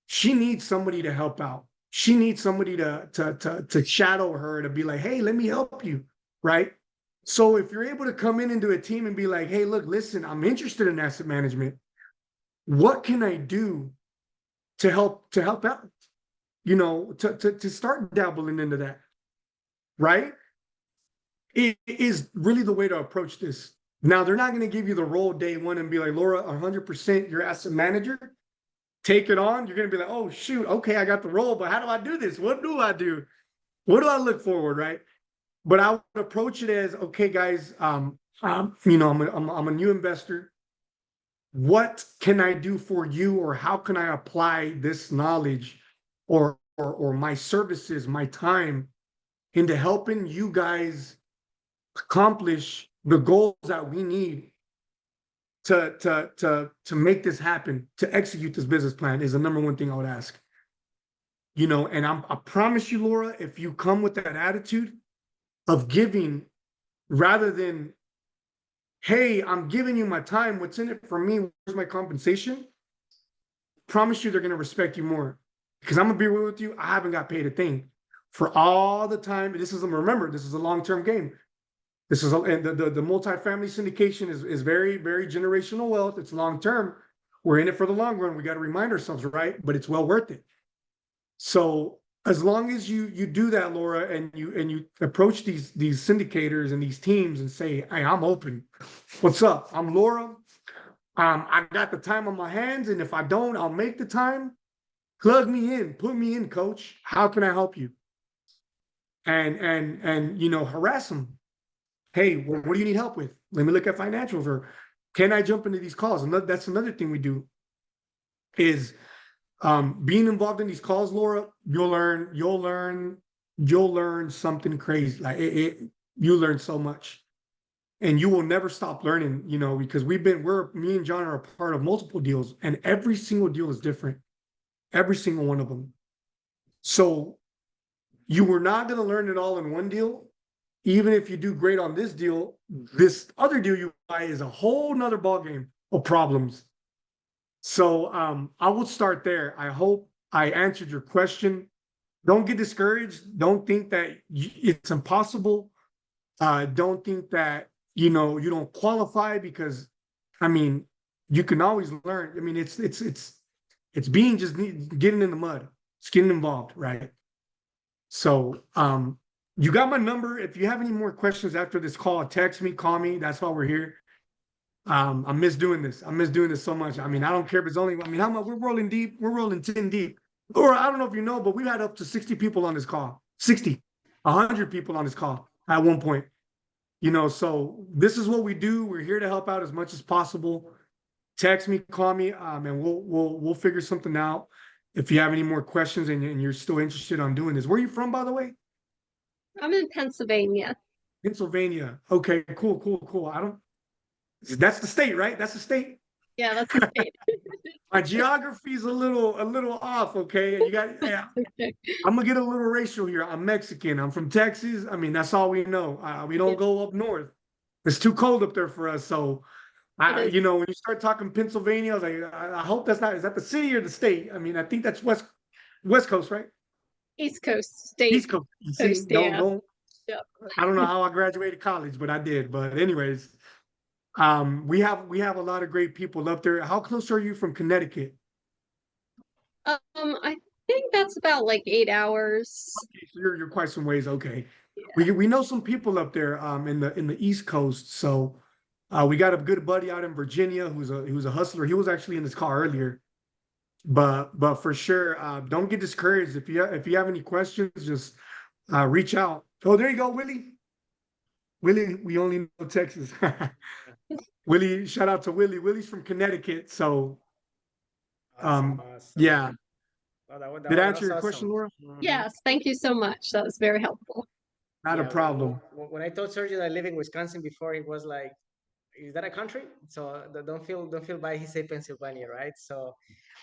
S1: She needs somebody to help out. She needs somebody to shadow her, to be like, hey, let me help you, right? So if you're able to come into a team and be like, hey, look, listen, I'm interested in asset management. What can I do to help out? You know, to start dabbling into that, right? It is really the way to approach this. Now, they're not going to give you the role day one and be like, Laura, 100% your asset manager. Take it on. You're going to be like, oh, shoot, okay, I got the role, but how do I do this? What do I do? What do I look forward, right? But I would approach it as, okay, guys, you know, I'm a new investor. What can I do for you, or how can I apply this knowledge or my services, my time into helping you guys accomplish the goals that we need to make this happen, to execute this business plan, is the number one thing I would ask. You know, and I promise you, Laura, if you come with that attitude of giving rather than, hey, I'm giving you my time, what's in it for me, where's my compensation? Promise you they're going to respect you more. Because I'm going to be real with you, I haven't got paid a thing for all the time. Remember, this is a long-term game. This is and the multifamily syndication is very, very generational wealth. It's long-term. We're in it for the long run. We got to remind ourselves, right? But it's well worth it. So as long as you do that, Laura, and you approach these syndicators and these teams and say, hey, I'm open. What's up? I'm Laura. I got the time on my hands, and if I don't, I'll make the time. Plug me in, put me in, coach. How can I help you? And you know, harass them. Hey, what do you need help with? Let me look at financials, or can I jump into these calls? And that's another thing we do is being involved in these calls, Laura. You'll learn something crazy. Like you learn so much, and you will never stop learning. You know, because me and John are a part of multiple deals, and every single deal is different. Every single one of them. So you were not going to learn it all in one deal. Even if you do great on this deal, this other deal you buy is a whole nother ballgame of problems. So I will start there. I hope I answered your question. Don't get discouraged. Don't think that it's impossible. Don't think that, you know, you don't qualify, because, I mean, you can always learn. I mean, it's being just getting in the mud. It's getting involved, right? So you got my number. If you have any more questions after this call, text me, call me. That's why we're here. I miss doing this. I miss doing this so much. I mean, I don't care if it's only, I mean, how much we're rolling deep. We're rolling 10 deep. Or I don't know if you know, but we had up to 60 people on this call. 60, 100 people on this call at one point. You know, so this is what we do. We're here to help out as much as possible. Text me, call me, and we'll figure something out. If you have any more questions and you're still interested on doing this. Where are you from, by the way?
S4: I'm in Pennsylvania.
S1: Pennsylvania. Okay, cool. That's the state, right? That's the state.
S4: Yeah, that's the state.
S1: My geography's a little off. Okay, yeah.
S4: Okay.
S1: I'm gonna get a little racial here. I'm Mexican. I'm from Texas. I mean, that's all we know. We don't go up north. It's too cold up there for us. So, you know, when you start talking Pennsylvania, I was like, I hope that's not. Is that the city or the state? I mean, I think that's West Coast, right?
S4: East Coast state.
S1: East Coast. You see,
S4: Coast, yeah.
S1: don't.
S4: Yep.
S1: I don't know how I graduated college, but I did. But anyways, we have a lot of great people up there. How close are you from Connecticut?
S4: I think that's about like 8 hours.
S1: Okay, so you're quite some ways. Okay.
S4: Yeah.
S1: We know some people up there in the East Coast. So we got a good buddy out in Virginia who's a hustler. He was actually in his car earlier. But for sure, don't get discouraged. If you have any questions, just reach out. Oh, there you go, Willie. Willie, we only know Texas. Willie, shout out to Willie. Willie's from Connecticut. So
S2: Awesome, awesome.
S1: yeah.
S2: Oh,
S1: Did I
S2: that
S1: answer
S2: was
S1: your question,
S2: awesome.
S1: Laura?
S4: Yes, thank you so much. That was very helpful.
S1: Not a
S2: Yeah,
S1: problem.
S2: when I told Sergio that I live in Wisconsin before, it was like, is that a country? So don't feel bad. He said Pennsylvania, right? So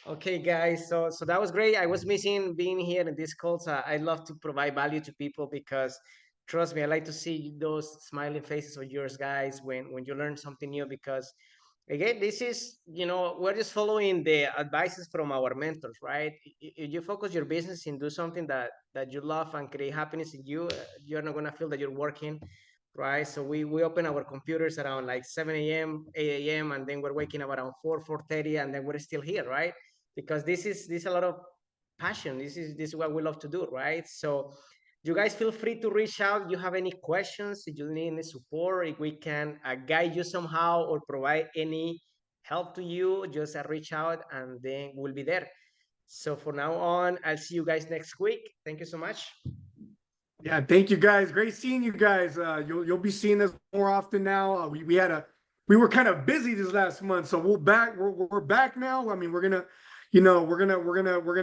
S2: okay, guys. So that was great. I was missing being here in this call. So I love to provide value to people because trust me, I like to see those smiling faces of yours, guys, when you learn something new. Because again, this is, we're just following the advices from our mentors, right? If you focus your business and do something that you love and create happiness in you, you're not gonna feel that you're working, right? So we open our computers around like 7 a.m., 8 a.m., and then we're waking up around 4:30, and then we're still here, right? Because this is a lot of passion. This is what we love to do, right? So you guys feel free to reach out if you have any questions, if you need any support, if we can guide you somehow or provide any help to you, just reach out and then we'll be there. So for now on, I'll see you guys next week. Thank you so much.
S1: Yeah, thank you guys. Great seeing you guys. You'll be seeing us more often now. We were kind of busy this last month, so we're back now. I mean, we're gonna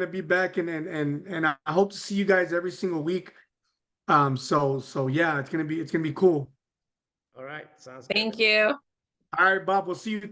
S1: be back, and I hope to see you guys every single week. So yeah, it's gonna be cool.
S2: All right, sounds good.
S3: Thank you.
S1: All right, Bob. We'll see you.